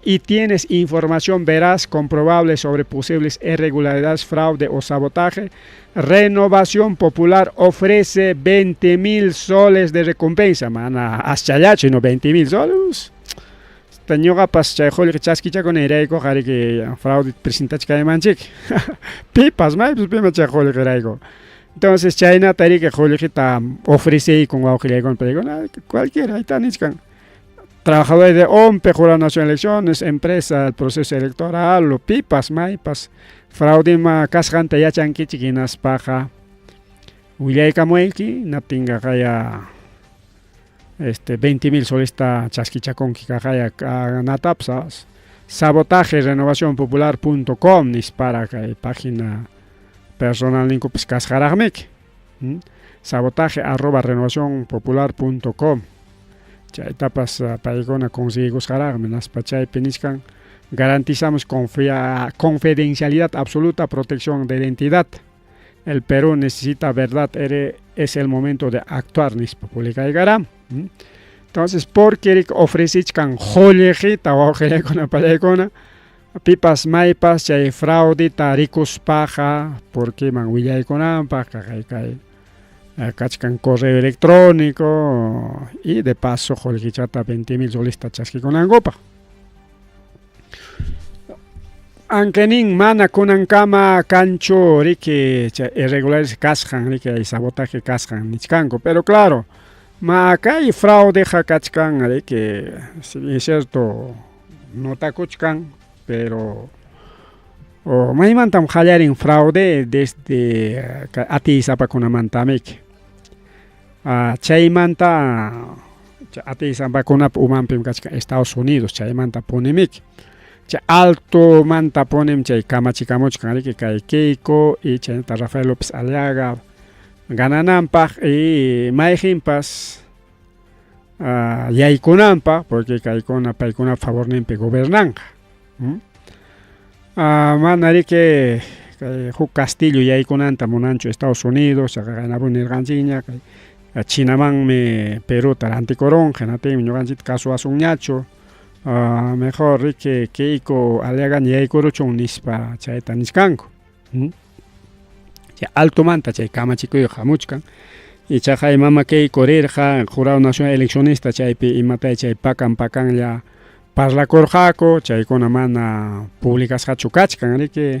y tienes información veraz, comprobable sobre posibles irregularidades, fraude o sabotaje, Renovación Popular ofrece 20.000 soles de recompensa. Mana, hasta no 20.000 soles. Tañoga pas chayjol que chasquicha con ereico, jari que fraude presentach cae manchik. Pipas, mai, pues pima chayjol que ereico. Entonces, China tari que jol que ta ofrece con guauquile con peligona, cualquiera, ahí está nichkan. Trabajadores de OMPE, Jurado Nacional de Elecciones, empresa, el proceso electoral, lo pipas, mai, pas fraude ma casjante ya chanki chiquinas paja. Willay kamuelki, naptinga kaya 20.000 soles está chasquichacón que cajaya natapsas. Sabotaje renovacionpopular.com dispara que página personal link pues casjaragmek. Sabotaje @renovacionpopular.com. Chay tapas paigona consigo jaragme nas pachay peniscan. Garantizamos confidencialidad absoluta, protección de identidad. El Perú necesita verdad, es el momento de actuar, nispa publica y garam. Entonces, porque ofrecís can jolejita o con palecona, pipas maipas, chay fraudita, ricos paja, porque man willay con ampa, cachcan correo electrónico, y de paso jolejichata 20.000 solista chasqui con angopa. Ankenin mana kunan kama cancho riki irregulares casjan riki hay sabotaje casjan nichkanko, pero claro, ma acá hay fraude jacachkan riki, si es cierto no takuchkan, pero o maimantam hallarin fraude desde ati zapakunamantamik. Chaymanta ati zapakuna umampim kachkan Estados Unidos, chaymanta ponemik. Alto manta ponem chay kamachicamochkan que kay Keiko y chay Rafael López Aliaga gananampaj y maijimpas yaykunampa porque kaykuna paykuna favor nempe gobernanja. Manari que Juk Castillo yaykunanta monancho Estados Unidos ganabun nirganchiña Chinaman me Perú taranticoron genatem ñoganchit caso asunñacho. Mejor que Keiko Aliaga yaykuruchun nispa chayta niskanko. Alto manta chay kamachicuyo jamuchkan y chay mama Keiko rirja Jurado Nacional Eleccionista chaypi imatay chay pakan ya parlakorjako chaykuna mana publicas hachukachkan riki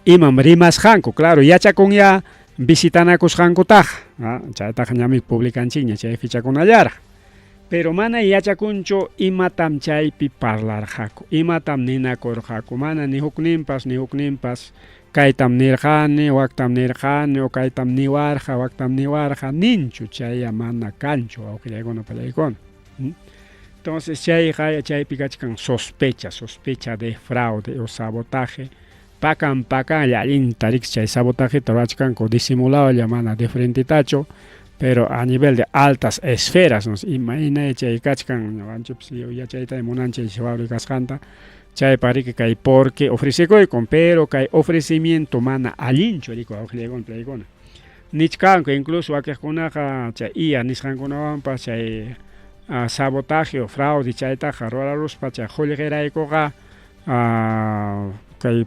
imam rimas janko claro yachakun ya visitanakus janko taj chaytaj ñami publicanchiña chay fichakunallara. Pero mana yachakuncho imatam chaypi parlarjako, imatam ninakorjako, mana ni huknimpas, kaytam nirjani, waktam nirjani, o kaytam niwarja, waktam niwarja, ninchu chaya mana cancho, aukriagona palaykona. Entonces chaypi kachkan sospecha de fraude o sabotaje, pakan yalinta riks chay sabotaje tarachkanko disimulado llamana de frente tacho, pero a nivel de altas esferas, nos imagina chay kachkan, ya chayta de monanche y cascanta, chay parique kay porque ofrece con pero kay ofrecimiento mana alincho rico aujlegon playgona. Nichkanko incluso akejkunaja chay ia niskankunawanpa chay sabotaje o fraude chayta jarrola ruspa chay jolgeraykoga kay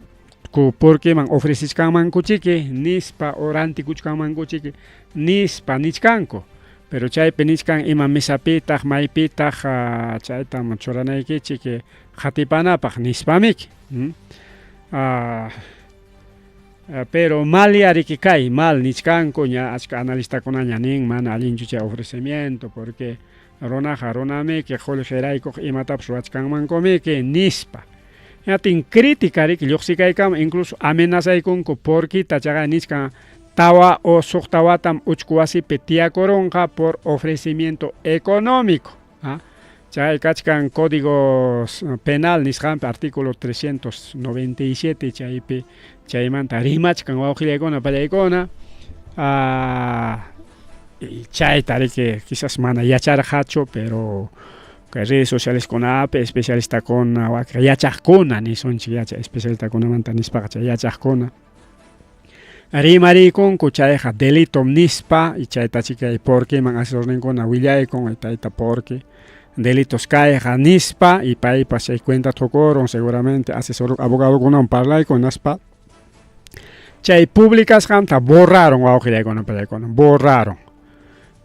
porque man ofreciskan kuchiki nispa oranti kuchkan kuchiki nispa nichkanko pero chaypi nichkan ima misapitaq maypitaq chayta choranaykichik jatipanapaq nispamik pero mal yariki kay mal nichkanko ña achka analistakuna ña nin mana allinchu chay ofrecimiento porque ronamiki jolgeraykuq imatapas ruwachkanmankumiki nispa. Yatin crítica que lluqsikaykama incluso amenazaykunku porque tachaga nichkan tawa o suqtawatam uchkuwasipi tiyakurunqa por ofrecimiento económico. chay kachkan códigos penal nisqanpi artículo 397 chaypi chaymanta rimachkan wawqillaykuna pallaykuna y chayta riki quizás mana yacharqachu pero que redes sociales kunapi especialistakuna waqay yachaqkuna nisunchik yachaq especialistakunamanta nispaqa chay yachaqkuna rimariykunku chayqa delitom nispa y chaytachi kay porquiman asesorninkuna willaykun tayta porqui delitos kayqa nispa y paypas chay cuenta tukurun seguramente asesor abogadokunawan parlaykun naspa chay publicasqanta borraron wawqillaykuna pallaykuna borraron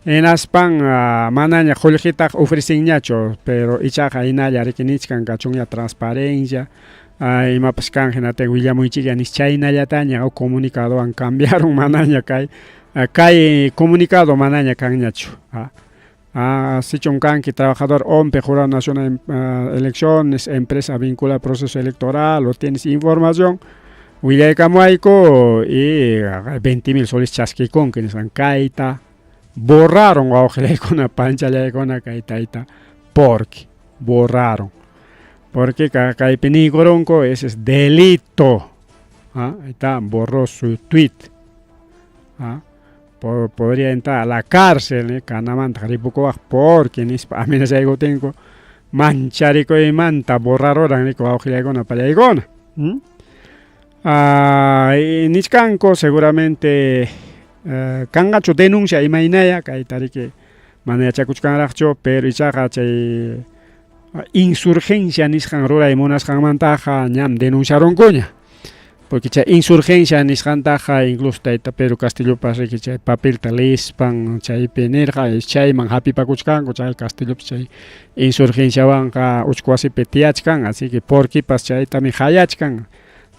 enaspan manaña qullqitaqa ofrecinñachu pero ichaqa hinalla rikinichkan kachunña transparencia imapas kanjinata willamuychilla nis chaynallataña comunicadowan cambiaron manaña kay comunicado manaña kanñachu sichun kanki trabajador OMPE Jurado Nacional Elecciones empresa vinculada al proceso electoral o tienes información willaykamuayku y 20.000 soles chasquikunki nisqan kayta borraron wawqillaykuna panchallaykuna kaytayta porque borraron porque kaypi nikurunku ese es delito ahí está borró su tweet podría entrar a la cárcel kanamanta ripukuwaq porque nispa amenazaykutinko mancharikuymanta borraroran niku wawqillaykuna pallaykuna niskanku seguramente kangachu denuncia imaynaya kayta riki mana yachakuchkanraqchu pero ichaqa chay insurgencia nisqan ruray munasqanmantaqa ñam denunciarunkuña porque chay insurgencia nisqantaqa incluso tayta Pedro Castillopas riki chay papelta leispan chaypi nirqa chayman hapipakuchkanku chay Castillopas chay insurgenciawanqa uchkuwasipi tiyachkan así que porquipas chaytami hayachkan.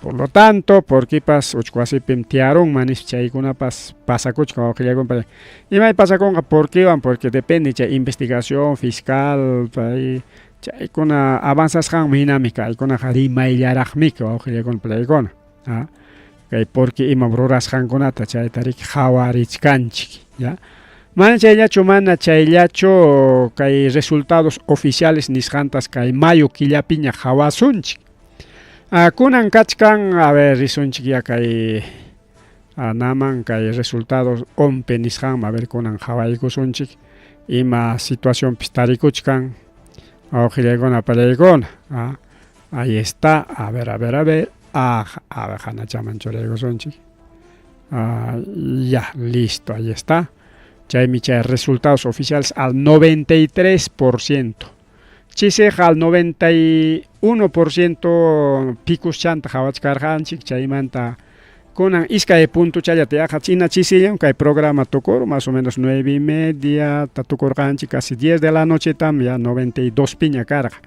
Por lo tanto, porquipas uchkuwasipim tiarunman nish chaykunapas pasakuchkan wawqillaykuna imay pasakunqa porquiwan porque depende chay investigación fiscal chaykuna avanzasqanmi hinami kaykunaqa rimayllaraqmiki wawqillaykuna pallaykuna kay porqui ima rurasqankunata chayta riki qhawarichkanchik ya mana chayllachu kay resultados oficiales nisqantas kay mayo killapiña qhawasunchik kunan kachkan a ver risunchik ya kay naman kay resultados OMPE nisqanman a ver kunan qhawaykusunchik ima situación tarikuchkan wawqillaykuna pallaykuna ahí está a ver hanachaman churaykusunchik ya listo ahí está chaymi chay resultados oficiales al 93%. Chisej al 91% pikuschanta qhawachkarqanchik chaymanta kunan iskay punto challata yaqa china chisillan kay programa tukuru más o menos 9:30 tukurqanchik casi 10 de la noche ya 92 piña karqa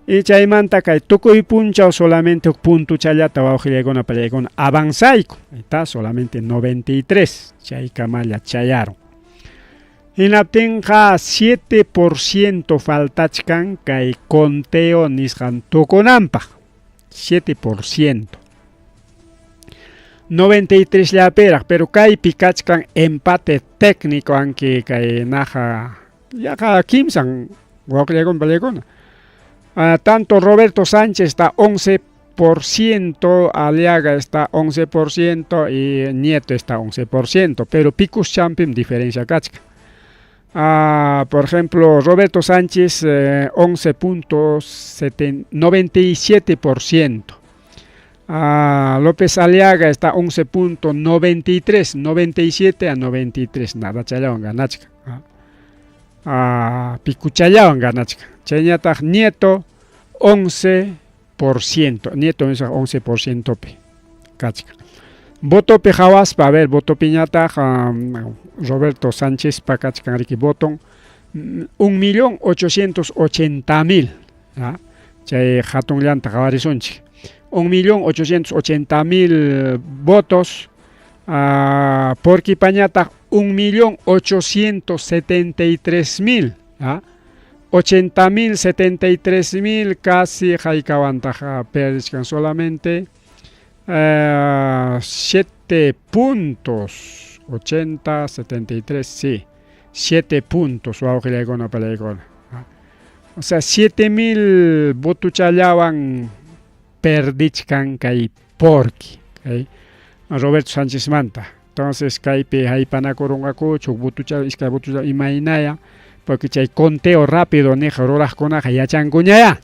y chaymanta kay tukuy punchaw solamente punto challata wawqillaykuna pallaykuna avanzayku está solamente 93 chaykamalla chayaron. Hinaptinqa 7% faltachkan kay conteo nisqan tukunanpaq 7%. 93 llaperaq pero kaypi kachkan empate técnico anki kay naja yaqa kimsan wawqillaykuna pallaykuna. Tanto Roberto Sánchez está 11%, Aliaga está 11% y Nieto está 11%, pero Picus Champim diferencia kachka. Por ejemplo, Roberto Sánchez 11.97%. López Aliaga está 11.93, 97-93, nada chayawan ganachka. Picuchayawan ganachka. Chaynataq Nieto 11%, Nieto es 11% kachka. Voto pejawaspa, a ver, voto piñataq Roberto Sánchez pakachkan riki voton 1.880.000. Chay hatun llanta qhawarisunchik 1.880.000 votos. Porqui pañataq 1.873.000. 80.073.000 casi haykawantaq perishkan solamente 7 puntos 80, 73, sí 7 puntos wawqillaykuna pallaykuna O sea, 7,000 votuchallawan perdichkan kay porki, kay Roberto Sánchez Manta. Entonces, kaypi haypanakurungaku, chuk votucha, iskay votucha imaynaya, porque chay conteo rápido neja rurajkunaqa yachankuñaya,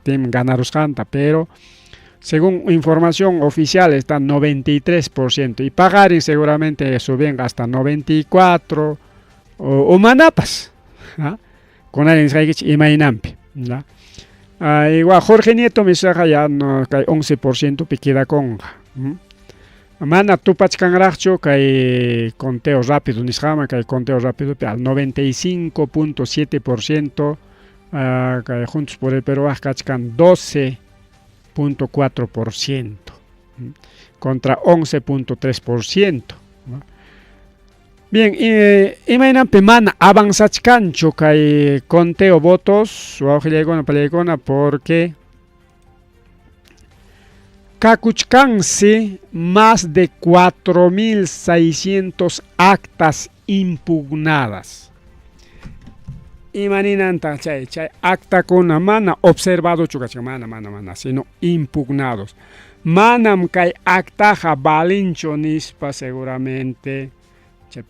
tim ganarusqanta, pero según información oficial está 93% y pagarin seguramente suben hasta 94 o manapas. Con alguien que imaginampi. Igual Jorge Nieto me saca ya no, 11% que queda con. Mana tupachkanracho que conteo rápido, nisjama que conteo rápido al 95.7%, que Juntos por el Perú kachkan 12.4% contra 11.3%. Bien, imaginampi mana avanzachkancho que conteo votos, porque cacuchcanse más de 4,600 actas impugnadas. Imaninanta chay acta con mana observado chukachka mana sino impugnados. Manam kay actaja balincho nispa seguramente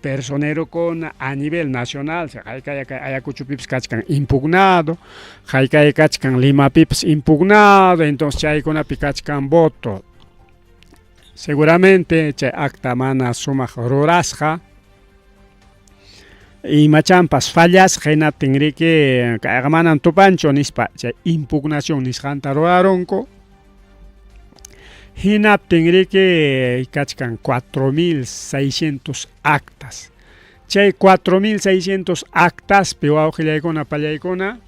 personero con a nivel nacional, Ayacuchupips kachkan impugnado, Haikay kachkan Lima Pips impugnado, entonces chay con apicachkan voto. Seguramente chay acta mana suma rurasja y machampas fallas gena tingrique kayamanan tupancho nispa chay impugnación nisjanta ruraronco. Hinap tingrique kachkan 4,600 actas. Chay 4,600 actas pewa ojilaykona pallaykona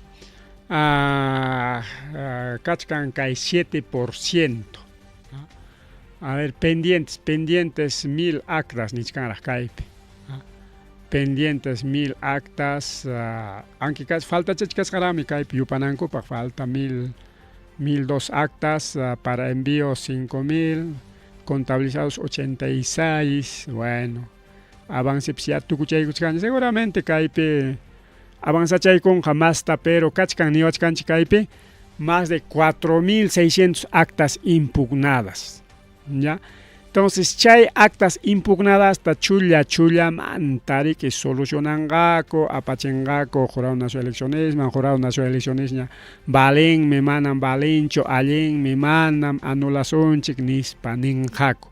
kachkan kay 7%. A ver, pendientes 1,000 actas nichkanraj kaypi. Pendientes 1,000 actas, aunque falta chachkasqarami kaypi yupanankupak falta 1,002 actas para envío 5,000, contabilizados 86, bueno, avance seguramente kaypi avanzachay con jamás pero kachkan niwachkanchi kaypi más de 4,600 actas impugnadas, ¿ya? Entonces, chay actas impugnadas ta chulla mantari que solucionangaco, apachengaco, jurado nacional elecciones, jurado nacional elecciones, valen me manan valencho, allen me manam anulación chiknispa ninjaco.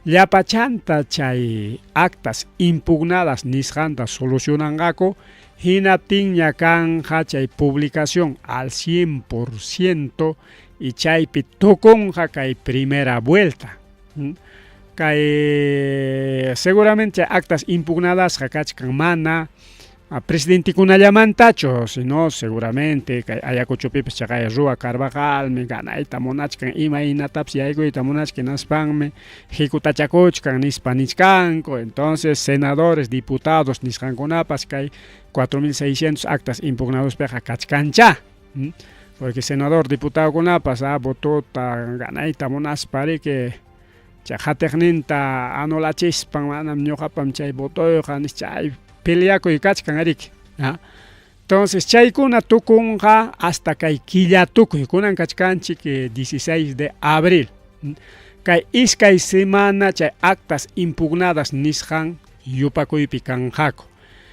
Ya pachanta chay actas impugnadas nisjanta solucionangaco, hinatin kanja chay publicación al 100% y chay pitoconja kay primera vuelta. Seguramente actas impugnadas hakachkan mana presidente kunallamantacho, sino seguramente Ayacuchupipis chaqay Rua Carvajal me ganayta monachkan imaynatapas yaykuyta monachkan naspanme jikutachakuchkan nispa nichkanko. Entonces senadores, diputados nisqankunapas kay 4,600 actas impugnados peja kachkancha, porque senador, diputado kunapas votota ganayta monaspari que Chajaterninta anolachispan manam ñuqapam chay votoyqa chay peleakuy kachkan arik. Entonces chaykuna tukunqa hasta kay killatukuy kunan kachkanchik 16 de abril. Kay iskay semana chay actas impugnadas nisqan yupakuypi kanqaku.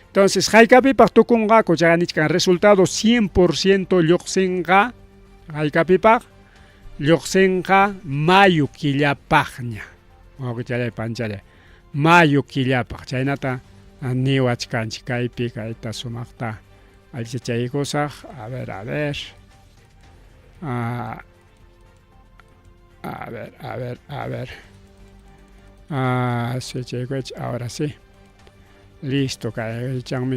Entonces haykapipaq tukunqaku chaqanichkan resultado 100% lluqsinqa haykapipaq Lluqsinqa mayu killapaqña. Mayu killapaq. Chaynata niwachkanchik kaypi kayta sumaqta allichachaykusaq. A ver. Ahora sí. Listo,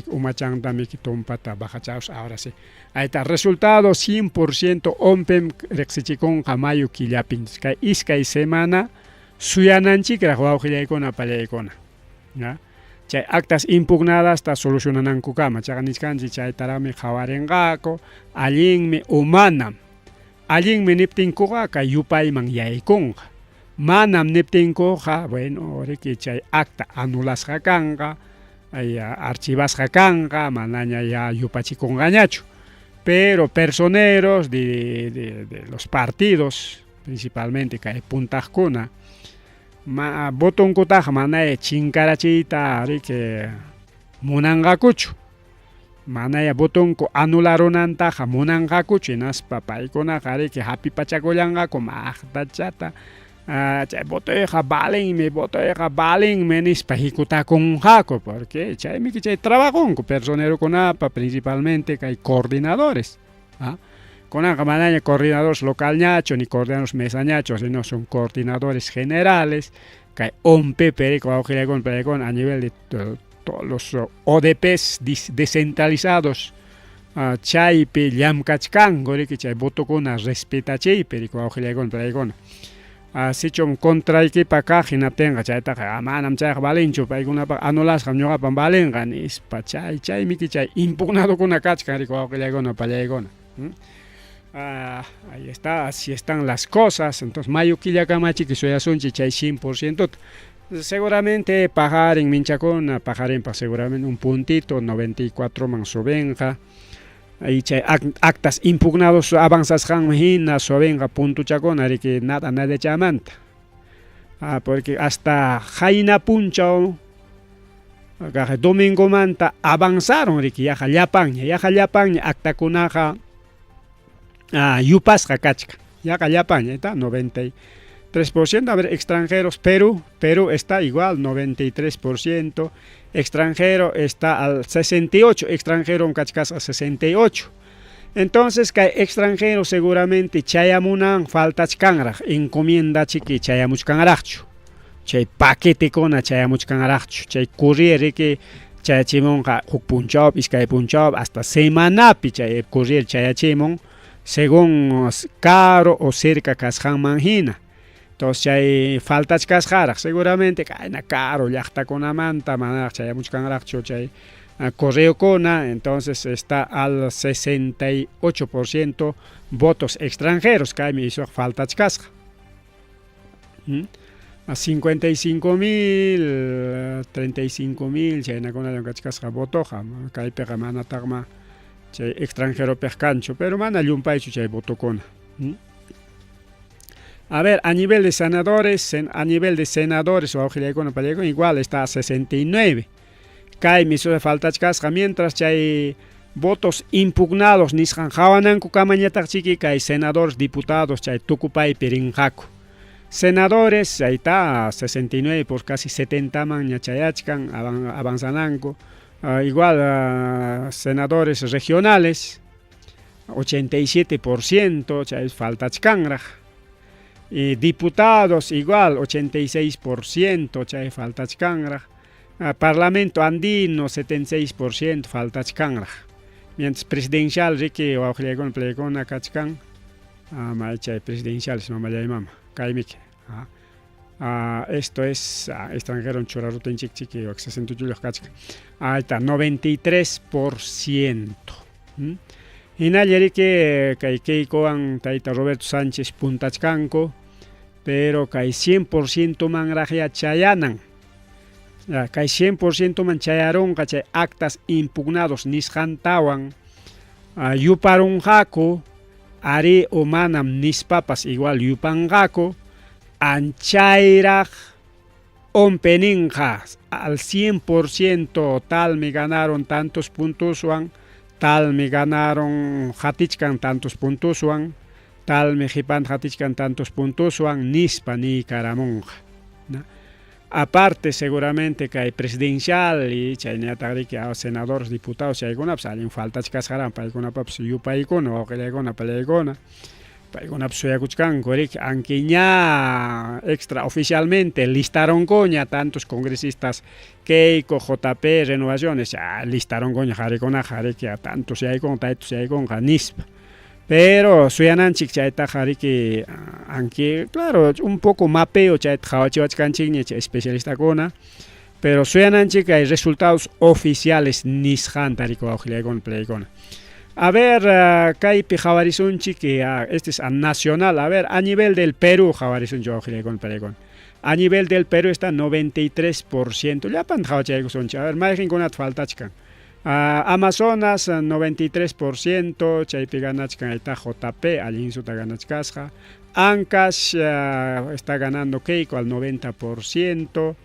umachangdamiki tumpata bajachaos, ahora sí. Ahí está, resultado 100% ompem rexichikon jamayu killapin. Iskay semana suyananchikra huawjillaykuna pallaykuna. Chay actas impugnadas ta solucionanankukama. Chaqaniskanchik chaytarami hawarinqaku, allinmi umanam. Allinmi niptinkuqa kay yupayman yaykunqa. Manam niptinkuqa, bueno, riki chay acta anulasqa kanqa. Archivasqa kanqa, manaña ya yupachikunqañachu. pero personeros de los partidos, principalmente que hay puntas cuna, botón cotaja manaya chincarachita que munangacucho. Manaya botón ko anularonantaja munangacucho inaspa paikona jari que happy pachacollanga como chata. Chay botoeja balen menis pajikuta con jaco porque chay mi que chay trabajo con personero con apa principalmente que hay coordinadores con manaya coordinadores local ñacho ni coordinadores mesa ñacho sino son coordinadores generales que hay ompe perico a nivel de todos los ODPs descentralizados chay pe llamkachkan gore que chay voto con respeta chay perico con así chon contra equipa cajina tenga chaita amanam chay valencho paiguna anulas jamñoga pan valengan is chay miki chay impugnado con una cachca rico que palegona. Ahí está, así están las cosas. Entonces mayo killakamachi que soy asunchi chay 100%. Seguramente pagar en Minchacona, pagar en seguramente un puntito, 94 mansobenja. Ahí chay actas impugnados avanzas janjina sobenga punto chacona que nada chamanta. Porque hasta jaina punchao domingo manta avanzaron que ya jallapaña acta kunaja yupasja kachka ya jallapaña está 93%. A ver, extranjeros, Perú está igual, 93%, extranjero está al 68%, extranjero en Cachcas a 68%. Entonces, que extranjero seguramente chayamunan falta chkangraj, encomienda chiqui chayamuch kangrajchu, chay paquete kona chayamuch kangrajchu, chay courier que chayachimonja huk punchab, iskay punchab, hasta semanapi chay courier chayachimon, según caro o cerca kasjan manjina. Entonces hay falta cascaras, seguramente caen caro, ya está con amanta, hay mucho cangracho, chay correo cona, entonces está al 68% votos extranjeros, que me hizo falta casca. A 55.000, 35.000, chay na con la casca votoja, que hay pegamana tagma, chay extranjero pescancho, pero mana yumpaichu chay voto cona. A ver, a nivel de senadores o igual está a 69. Cae miso de falta casca, mientras hay votos impugnados, nishan jawanan kukamañatak chiqui, hay senadores, diputados, chay tucupay pirinjaco. Senadores, ahí está 69 por casi 70 man chayachkan, avanzananco. Igual senadores regionales, 87%, chay falta chkangraj. Y diputados igual 86% chay falta chkangraj, parlamento andino 76% falta chkangraj, mientras presidencial rique o con plegona kachkan chay presidencial no me llama kaimik. Esto es extranjero en choraruten chiqui o 68 kachkan, ahí está 93%. Y nadie que Keikoan Taita Roberto Sánchez Puntachcanco, pero que hay 100% mangrajea chayanan. Que hay 100% man chayaron, que actas impugnados nisjantawan, yuparon jaco, ari o manam nispapas igual yupangaco, anchairaj, ompeninjas, al 100% tal me ganaron tantos puntos, tal me ganaron hatichkan tantos puntos, tal me jipan hatichkan tantos puntos, nispa ni caramonja. Aparte, seguramente que hay presidencial y chaynatari que hay senadores, diputados, y alguna salen faltas cascaran para alguna paps yupaikona o que alguna palegona. Paigona psuyakuchkan korik anquiña extraoficialmente listaron coña tantos congresistas Keiko, JP, Renovaciones, ya listaron coña jaricona que a tantos y hay con NISP. Pero suyananchik chaita que aunque claro un poco mapeo chaita jawachiwachkanchik especialista cona, pero suyananchik hay resultados oficiales nishan tariko auxilia pleicona. A ver, Kaipi Javarizunchi, que este es nacional. A ver, a nivel del Perú, Javarizunchi, a nivel del Perú está 93%. Ya pan Javarizunchi. A ver, más que con falta chica. Amazonas 93%, chaypi ganachkan está JP, Allinsuta ganachkasqa. Ancash está ganando Keiko al 90%.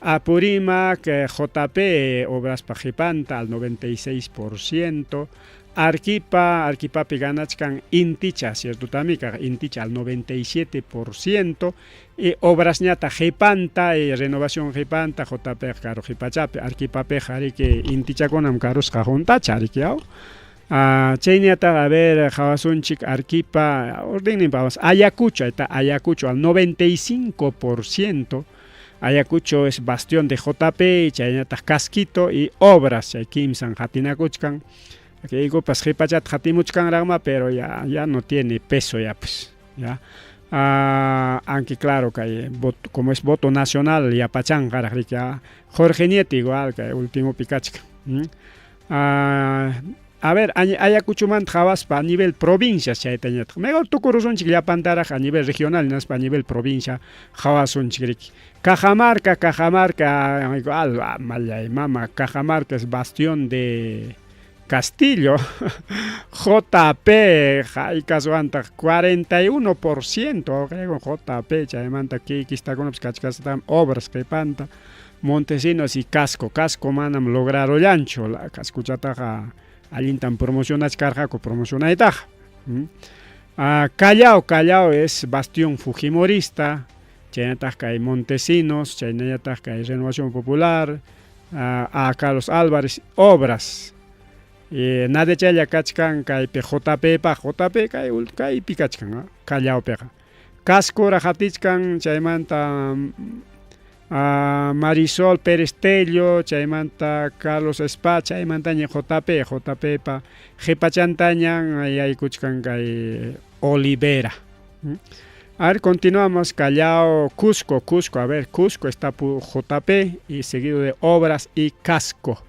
Apurímac, JP, Obras Pajipanta al 96%. Arquipapi ganachkan Inticha, ¿cierto? Tamika, Inticha al 97%. Y Obras Ñata Jipanta, Renovación Jipanta, JP, Caro Jipachape, Arquipape, Jarike, Inticha con Caros Cajunta, Chariquiao. Chayniata, a ver, Jawasunchik, Arquipa, ordenen, vamos, Ayacucho, está Ayacucho al 95%. Ayacucho es bastión de JP, Chayniata Casquito y Obras, Kim San Jatinacuchcan. Que digo, pues Jipachat Jatimuchcan Rama, pero ya no tiene peso, ya pues, ya. Aunque claro que como es voto nacional, ya Pachán, Jorge Nieto igual, que último Picachca. A ver, Ayacuchumán Javaspa a nivel provincia, mejor tu curuzun ya pantara a nivel regional, no es a nivel provincia, Javasun Chigrik. Cajamarca, igual, mama, Cajamarca es bastión de Castillo, JP, Jaicasuanta, 41%, creo, JP, Chaimanta, Kiki, está con los cachcastan, Obras, Pepanta, Montesinos y Casco, manam lograron llancho, la cascuchataja, alintan promocionas carjaco, promociona y taja. Callao es bastión fujimorista, Chainatasca y Montesinos, Chainatasca y Renovación Popular, a Carlos Álvarez, Obras. Nade chaya kachkan kay JP kay pikachkan Callao pega. Casco rajatichkan chaymanta Marisol Pérez Tello, chaymanta Carlos Spa, chaymanta JP pa jepachantañan ay kuchkan kay Olivera. A ver, continuamos. Callao, Cusco, a ver, Cusco está por JP y seguido de Obras y Casco.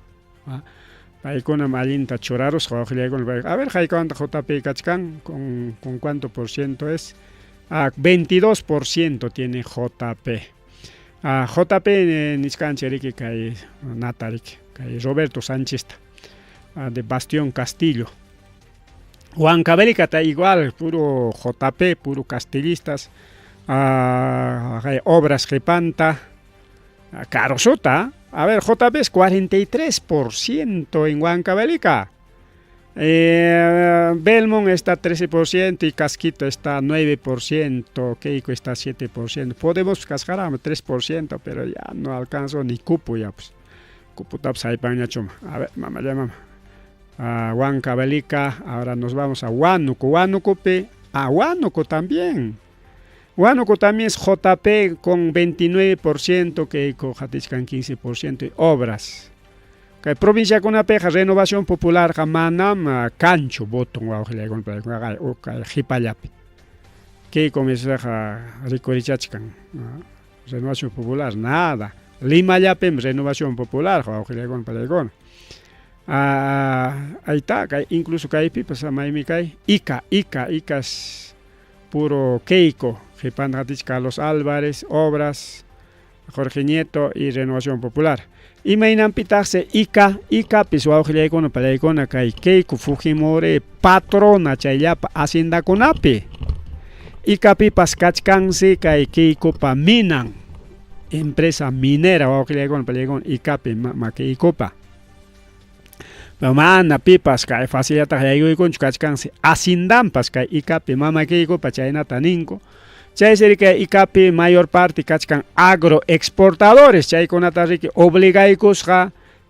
Ahí con Amalinta Choraros, a ver, Jaicanta JP Cachcan, ¿con cuánto por ciento es? 22% tiene JP. JP Niscan Cheriki, que Natarik, que Roberto Sánchez, de Bastión Castillo. Huancavelica está igual, puro JP, puro castillistas. Obras Jepanta, Carosota. A ver, JP es 43% en Huancavelica. Belmont está 13% y Casquito está 9%, Keiko está 7%. Podemos cascar a 3%, pero ya no alcanzo ni cupo ya pues. Cupo taps ahí paña chuma. A ver, mamá. Huancavelica, ahora nos vamos a Huánuco. Huánuco también. Huánuco también es JP con 29%, que con Jatichcan 15%, Obras. Que provincia con apeja, Renovación Popular, Jamanam, Cancho, Botón, Jipayapi. Que comienza a Ricorichachcan, Renovación Popular, nada. Lima Yapem, Renovación Popular, ahí está, incluso que hay pipas a Maimicay, Ica es puro Keiko. Carlos Álvarez, Obras, Jorge Nieto y Renovación Popular. Y mainan pitarse Ica pisua con para icona kai Keiko Fujimori patrona chayapa hacienda conape. Ica pipas cachcanse kai Keiko pa minan empresa minera o con para Ica ma Keiko pa. Mamana pipas kai facilita hay con cachcanse asindampas kai Ica mama Keiko pa chayna taninco. Chay que ICAPI mayor parte cachcan agroexportadores, chay con atarrique obligaicos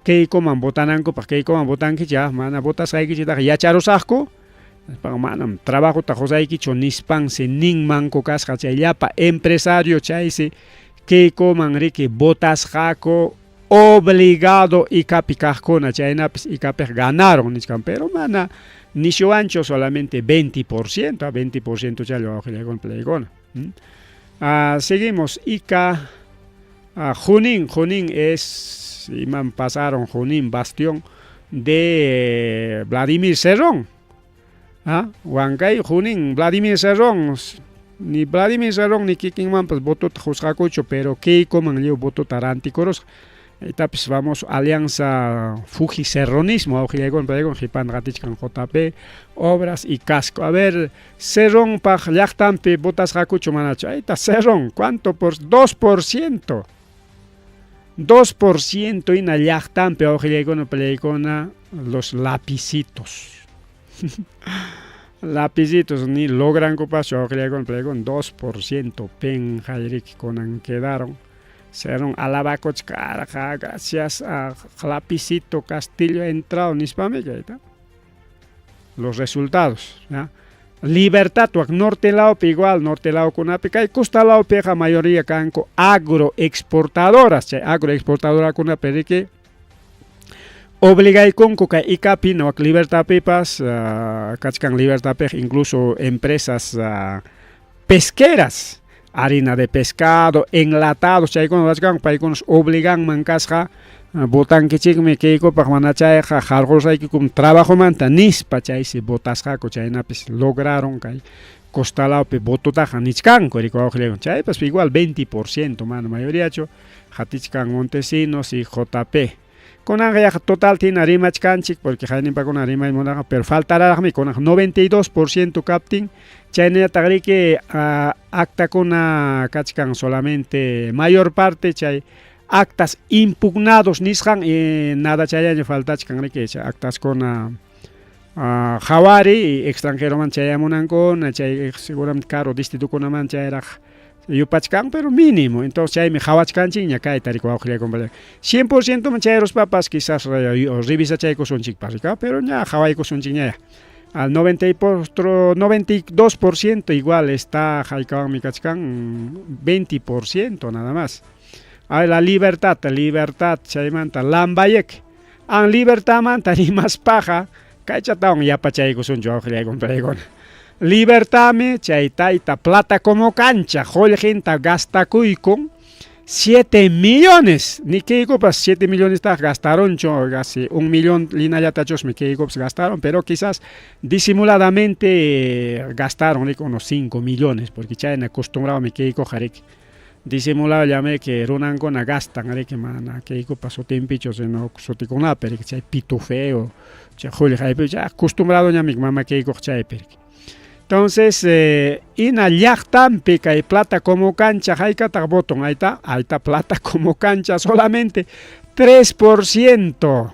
que coman botananco para que coman botanque ya, mana botas hay que ya charosasco, para manam trabajo tajosaiki chonispan se nin manco casca chay yapa empresario chay se que coman rique botas jaco obligado ICAPI cascona chay napis ICAPI ganaron niscan pero mana nicho ancho solamente 20%, a 20% ya lo hago con plegona. Seguimos, Ica, Junín es, pasaron Junín, bastión de Vladimir Cerrón. Huancay, Junín, Vladimir Cerrón, ni Vladimir Cerrón ni Kikinman, pues voto Josjacocho, pero que coman yo voto Taranticoros. Ahorita pues vamos Alianza Fuji Serronismo, Augilegon, Pregon, Jipan Gatichkan JP, Obras y Casco. A ver, Cerrón Paj Yachtampi, Botas Jacucho Manacho. Ahí está Cerrón, ¿cuánto? Por 2%. 2% en Yachtampi, Augilegon, Pregon, los lapicitos. Lapicitos ni logran copacio, Augilegon, Pregon, 2%. Pen Jairik Conan quedaron. Serán alabacoch caraja, gracias a Lapicito Castillo ha entrado Nispame, los resultados. ¿Ya? Libertad, norte lado igual, norte lado con apica y costa lado peja mayoría canco agroexportadoras, agroexportadora con que obliga y con coca y capino libertad pepas, cachcan libertad pej, incluso empresas pesqueras. Harina de pescado, enlatados, chay con las gang, para nos obligan mancasja, botan que chigme keiko, para manachay, jargos hay que con trabajo manta, nispa chay, si botasja, cochayna, pues lograron que costalao, pe bototaja, nichcan, corico, chay, pues igual 20%, mano, mayoría, hatichcan Montesinos y JP. Con área total tiene arima chcanchik, porque hay para con arima y monaja, pero faltará con 92% capting. Chayne tagri que acta con cachcan solamente mayor parte chay actas impugnados nishan nada chaya falta chcan que actas con Jawari extranjero man chaya monan con chay seguramente caro distrito con man chaya Yupachkan, pero mínimo. Entonces, ya me jawachkan chiña cae tarico auxilia con 100% mancheros papas, quizás revisa chayco son chicpasica, pero ya jawaico son chiña. Al 92% igual está Jaikawan Mikachkan, 20% nada más. La libertad, chaymanta, lambayek. An libertad manta ni más paja, cachataon ya pachaico son yo auxilia con pregon. Libertad me chaitaita plata como cancha, joljenta gasta con 7 millones, ni que pues 7 millones gastaron, casi 1 millón lina ya tachos me que gastaron, pero quizás disimuladamente gastaron unos 5 millones, porque chayan acostumbrado me que jarek. Disimulado llame que runan con gastan, que mana, que pasó tempichos en oxoti con aper, que chay pito feo, chay ya acostumbrado ya mi mamá que chay per. Entonces, ina yachtampi hay plata como cancha, haika botón, ahí está plata como cancha, solamente 3%.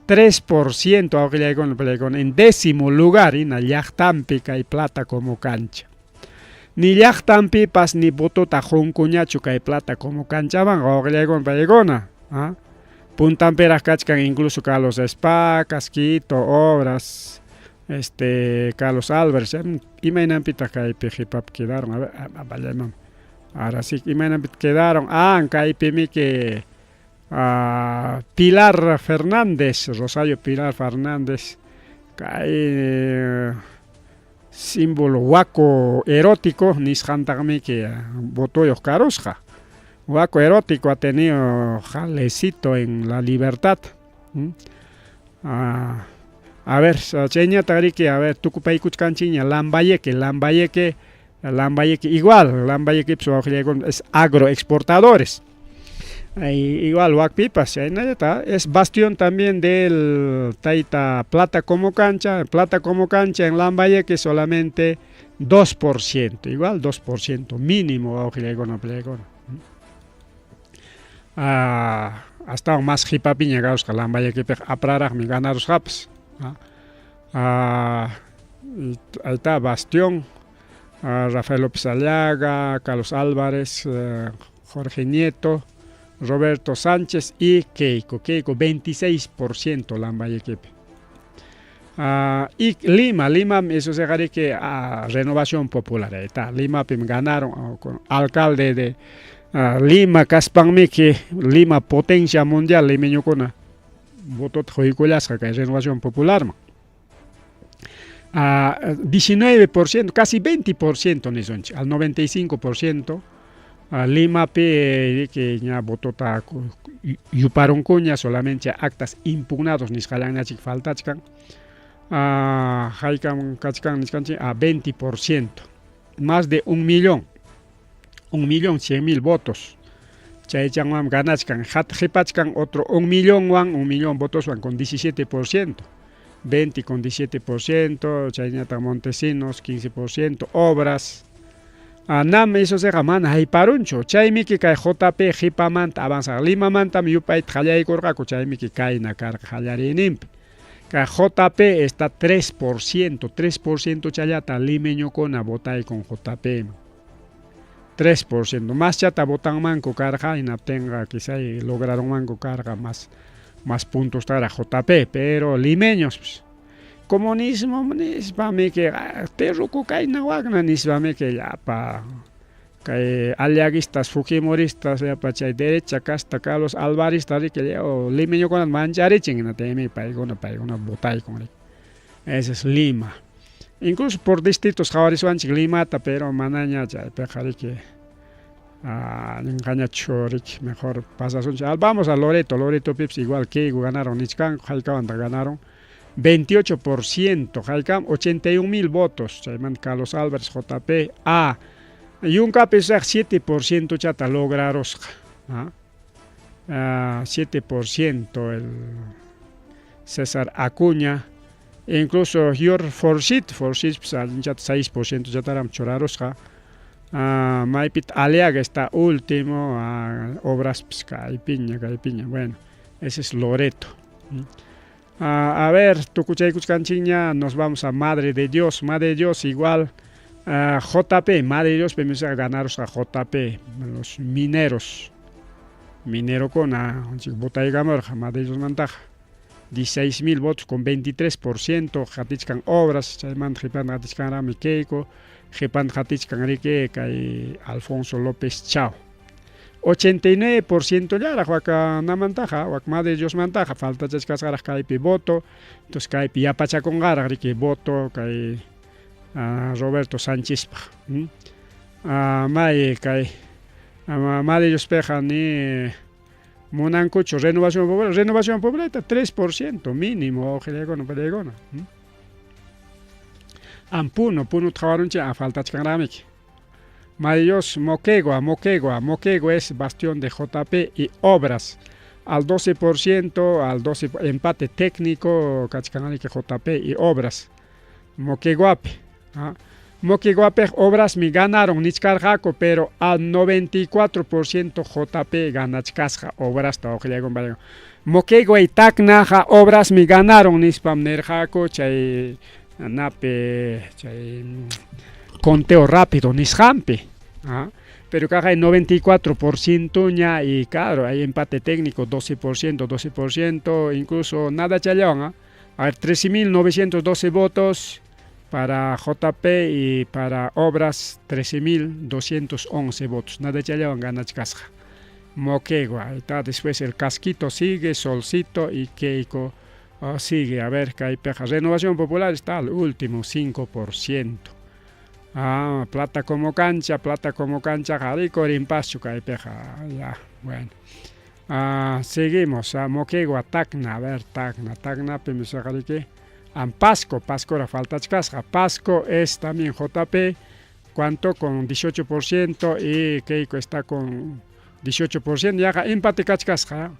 3%, en 10º lugar, ina yachtampi hay plata como cancha. Ni yachtampi pas ni boto tajón cuñacho hay plata como cancha, van a puntan peras cachcan incluso Carlos Spa, Casquito, Obras. Carlos Álvarez, imagínate que pejipap quedaron, a ver, ahora sí, imagínate quedaron, que Pilar Fernández, Rosario Pilar Fernández, símbolo huaco erótico, nisjantagme que votó yo carosja, huaco erótico ha tenido jalecito en La Libertad. A ver, cheña tariki, a ver, tucupay cuchcanchiña, lambayeque, igual, lambayeque es agroexportadores. Igual, Huacpipas, es bastión también del Taita plata como cancha en lambayeque solamente 2%, igual 2%, mínimo, hasta más hipapiña gaus que lambayeque aprarag mi ganaros haps. Ahí está Bastión, Rafael López Aliaga, Carlos Álvarez, Jorge Nieto, Roberto Sánchez y Keiko 26% Lambayeque. Y Lima, eso se llama que Renovación Popular, ahí está, Lima ganaron con alcalde de Lima, Caspanme, que Lima potencia mundial, limeño con voto joiculasca que es Renovación Popular. 19%, casi 20% al 95%. Lima que ya votó yuparon cuña solamente actas impugnados ni escalan a faltachkan. Haikam kachkan a 20%. Más de 1.100.000 votos. Chaychanwan ganachkan, hipachkan otro 1 millón votos van con 17%. 20 con 17%, Chaynata Montesinos 15%, Obras. Nam eso se llaman Haiparuncho, Chaymiki Kai JP, Hipamanta, Avanza Lima Manta, Miupait, Hayay Corgaco, Chaymiki Kai Nakar, Hayarinimp. JP está 3% Chayata, Limeño con Abotay con JP. 3%. Más chata votan manco carga y no tenga, quizá lograron manco carga más puntos para JP, pero limeños, pues, comunismo, nisbame que terruco cae na wagna, nisbame que ya pa aliaguistas, fujimoristas, ya pa chay derecha, casta Carlos Alvaristas, que ya limeño con manchariching, no teme paigona botay con él. Ese es Lima. Incluso por distritos javarisuanchik Limata, pero manaña ya pejari que engaña chorik mejor pasas. Vamos a Loreto Pips igual que ganaron Nichkan, Jaicabanda ganaron 28%, Jaicam 81,000 votos, Chayman Carlos Álvarez JP y un capesar 7% chata lograros 7% el César Acuña. Incluso Yor Forsit, pues, 6% ya estarán choraros. Maipit Aliaga está último, Obras Caipiña. Bueno, ese es Loreto. A ver, Tucuchay Cuchcanchiña, nos vamos a Madre de Dios igual. JP, Madre de Dios, vamos a ganaros a JP, los mineros. Minero con Botay Gamorja, Madre de Dios Mantaja. 16,000 votos con 23%, Jatichkan Obras, Chayman Jipan Jatichkan Rami Keiko, Jipan Jatichkan Rique, y Alfonso López Chao. 89% ya la Huaca Namantaja, Huacma de Dios Mantaja, falta Chascasaras Caipi voto, entonces Caipi Yapacha con Gara, Rique voto, Cai Roberto Sánchez, May, Cai Madre Dios Peja ni. Monancucho, Renovación Popular, 3% mínimo, ojelegona, pelegona. Puno trabajaron a falta de Mayos, Moquegua es bastión de JP y Obras. Al 12%, empate técnico, Cachcanali que JP y Obras. Moqueguape. Moqueguape Obras me ganaron Nichcarjaco, pero al 94% JP ganachkasja Obras ta ojelegón valego. Moquegua y Tacnaja Obras me ganaron Nispam Nerjaco, chay nape, chay conteo rápido, Nisjampe. Pero caja el 94% ya y claro, hay empate técnico 12%, incluso nada chayón. A ver, 13,912 votos. Para JP y para Obras 13,211 votos. Nada ya le van a ganar casja. Moquegua. Después el Casquito sigue, Solcito y Keiko sigue. A ver, Caipeja. Renovación Popular está al último, 5%. Plata como cancha, Jarico, Rimpacho, Caipeja. Ya, bueno. Seguimos. Moquegua, Tacna. A ver, Tacna, Pemisajarique. Pasco era falta casca. Pasco es también JP, ¿cuánto? Con 18% y Keiko está con 18%. Y haga empate casca.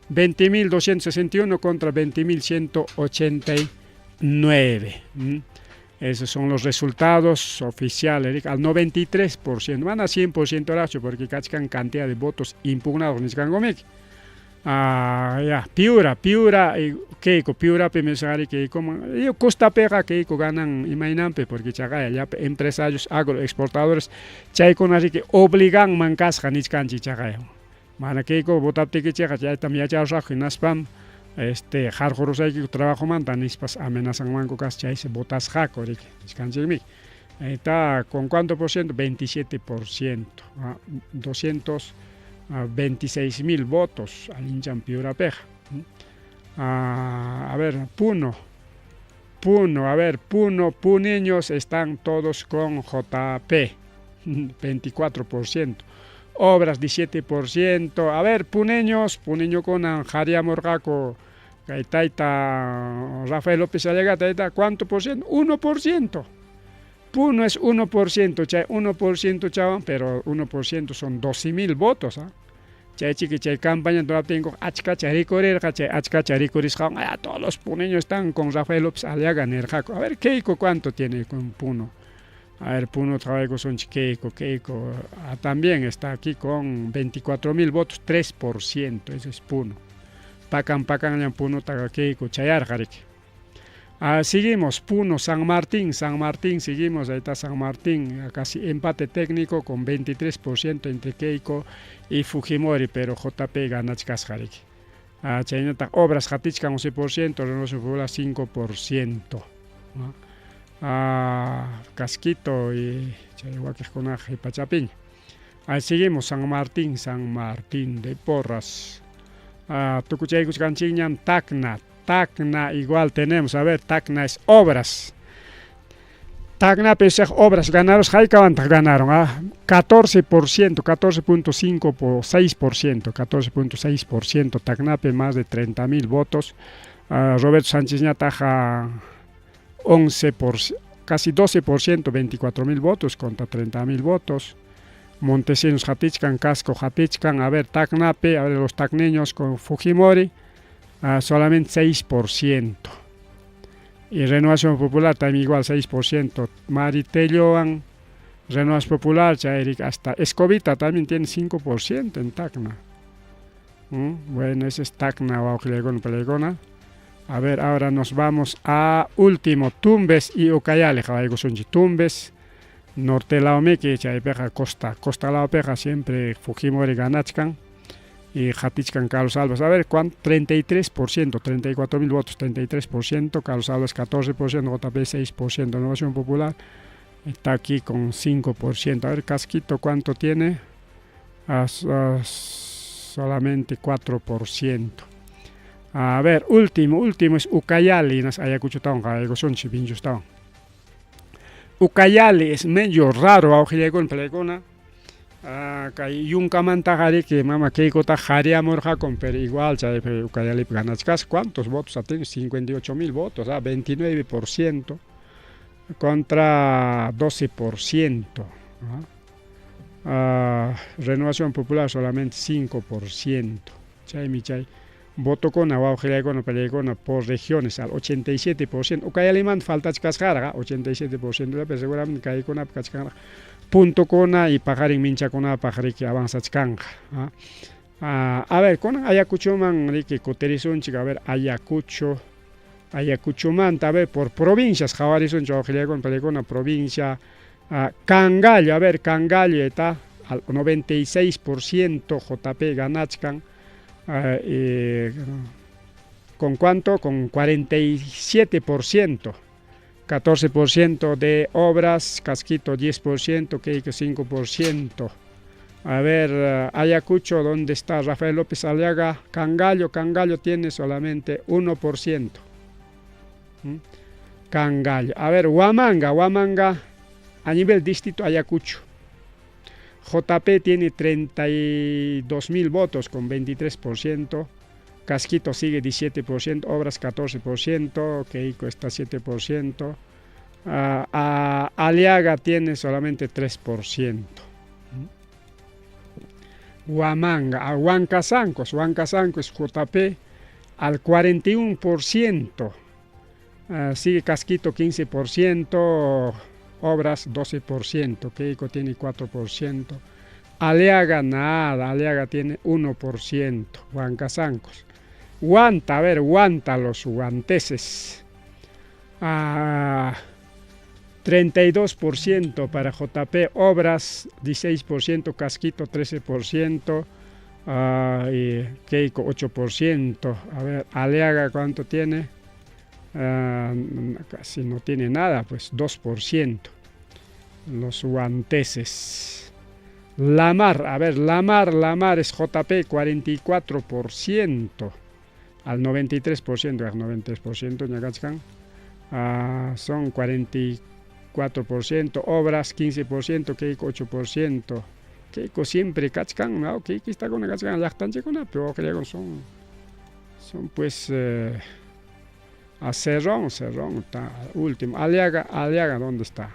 20,261 contra 20,189. Esos son los resultados oficiales. Al 93%, van a 100% Horacio, porque cachcan cantidad de votos impugnados. Piura, Keiko, Piura, Pemesari, Keiko, Costa Pega, Keiko ganan Imainampe, porque chagaya, ya empresarios agroexportadores, Chaiko Nari que obligan mancasja, Nichkanchi chagaya. Mana Keiko, Botapte que chaga, ya también ya rajo en Aspam, Jarjorosai que trabajo manta, Nispas amenazan manco cascha, se botas jaco, Nichkanchi mi. Está con cuánto por ciento? 27%, 26,000 votos al hinchan Piura Peja. A ver, Puneños están todos con JP, 24%. Obras 17%. A ver, Puneño con Jaria Morgaco, Taita Rafael López Allegata, ¿cuánto por ciento? 1%. Puno es 1%, 1% chaval, pero 1% son 12,000 votos. Chaychiki chay campaña tengo achkacha ricorirqa, chay achkacha ricorisqa, todos los puneños están con Rafael López Aliaga nerjaco. A ver, Keiko, ¿cuánto tiene con Puno? A ver, Puno trabaja con Keiko, también está aquí con 24.000 votos, 3%, eso es Puno. Pacan, Puno, taga Keiko, chayarjariki. Seguimos, Puno, San Martín, seguimos, ahí está San Martín, casi empate técnico con 23% entre Keiko y Fujimori, pero JP gana chasjariki. Chaynata, Obras Jatichkan 11%, Renovación Popular 5%. Casquito y Chayhuaquejonaje y Pachapín. Seguimos, San Martín de Porras. Tucuchaycus Ganchiñan, Tacna igual tenemos, a ver, Tacna es Obras. Tacna pese Obras ganaron, Jaicavanta ganaron, 14%, 14.6%, 14.6%, Tacnape más de 30.000 votos, Roberto Sánchez Ñataja 11%, casi 12%, 24.000 votos contra 30.000 votos. Montesinos Jatichkan, Casco Jatichkan, a ver, Tacnape, a ver los tacneños con Fujimori, solamente 6%. Y Renovación Popular también igual 6%. Maritelloan, Renovación Popular, Chairic, hasta Escobita también tiene 5% en Tacna. Bueno, ese es Tacna o Pelegona. A ver, ahora nos vamos a último, Tumbes y Ucayali, Tumbes, Norte Laomeque, Chaipeja, Costa Laopeja, siempre Fujimori Ganachkan. Y Jatichkan Carlos Alves, a ver, ¿cuánto? 33%, 34.000 votos, 33%, Carlos Alves 14%, JP 6%, Renovación Popular está aquí con 5%, a ver, Casquito, ¿cuánto tiene? Solamente 4%. A ver, último es Ucayali, nas Ayacucho Town, Ayacuchonchi, Pinchos Town. Ucayali es medio raro, Aujilego en Pelegona. Yunkamanta Jari que mama Keiko ta Jari Amorja con pero igual Ucayali ganachkas, ¿cuántos votos ha tenido? 58.000 votos, 29% contra 12%. Renovación Popular solamente 5%. Chay voto con Pelegona por regiones al 87%. Ucayali man falta chascarga 87%, pero seguramente Keiko na chascarga. Punto Cona y Pajarín Mincha Cona, Pajarí que avanza Chcanga. A ver, con Ayacucho man, Ricky Coterizón, chica, a ver, Ayacucho Manta, a ver, por provincias, Javarison, Chaujilegon, Pelegona, provincia, Cangallo, a ver, Cangallo está al 96%, JP Ganachkan, ¿con cuánto? Con 47%. 14% de Obras, Casquito 10%, Keiko 5%. A ver, Ayacucho, ¿dónde está Rafael López Aliaga? Cangallo tiene solamente 1%. Cangallo. A ver, Huamanga, a nivel distrito Ayacucho. JP tiene 32.000 votos con 23%. Casquito sigue 17%, Obras 14%, Keiko está 7%, Aliaga tiene solamente 3%. Huamanga, Huancazancos JP al 41%, sigue Casquito 15%, Obras 12%, Keiko tiene 4%, Aliaga nada, Aliaga tiene 1%, Huancazancos. Huanta, a ver, Huanta, los huanteses. 32% para JP, Obras 16%, Casquito 13%, y Keiko 8%. A ver, Aliaga, ¿cuánto tiene? Casi no tiene nada, pues 2%. Los huanteses. Lamar, a ver, Lamar es JP 44%. Al 93%, Ñagachkan, son 44%, Obras 15%, Keiko 8%, Keiko siempre Kachkan, ¿no? Keiko está con Kachkan, Yachtanche con pero creo que son pues a Cerrón, está último, Aliaga, ¿dónde está?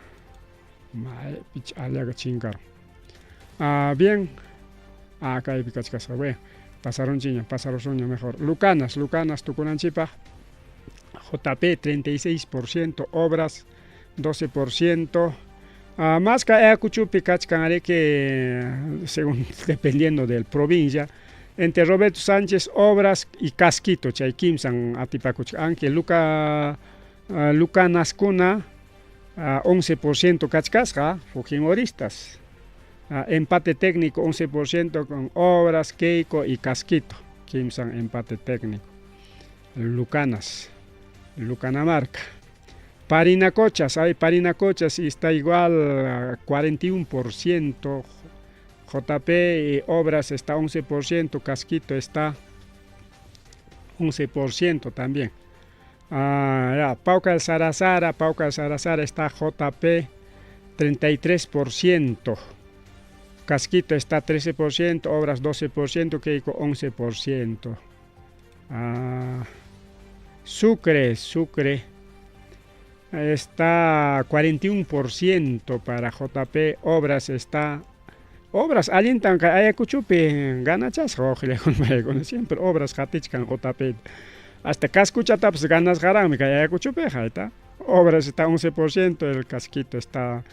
Aliaga Chingar. Bien. Acá hay picachcasa, bueno, pasaron chiña, pasaron soña mejor. Lucanas, Tucunanchipa, JP 36%, obras 12%. Más que Ayacuchupi, cachcan que según dependiendo del provincia, entre Roberto Sánchez, obras y Casquito, chay Kimsan Atipacuch, aunque Lucanas Cuna 11% cachcasca, Fujimoristas. Empate técnico 11% con obras, Keiko y Casquito. Kimsan empate técnico. Lucanamarca. Parinacochas está igual a 41%. JP y obras está 11%, Casquito está 11% también. Pauca del Sarazara está JP 33%. Casquito está 13%, obras 12%, Keiko 11%. Sucre está 41% para JP, obras alientan que Ayacuchupi ganachas siempre obras hatichkan JP. Hasta Cascuchata pues ganas garami que Ayacuchupi jaita. Obras está 11%, el Casquito está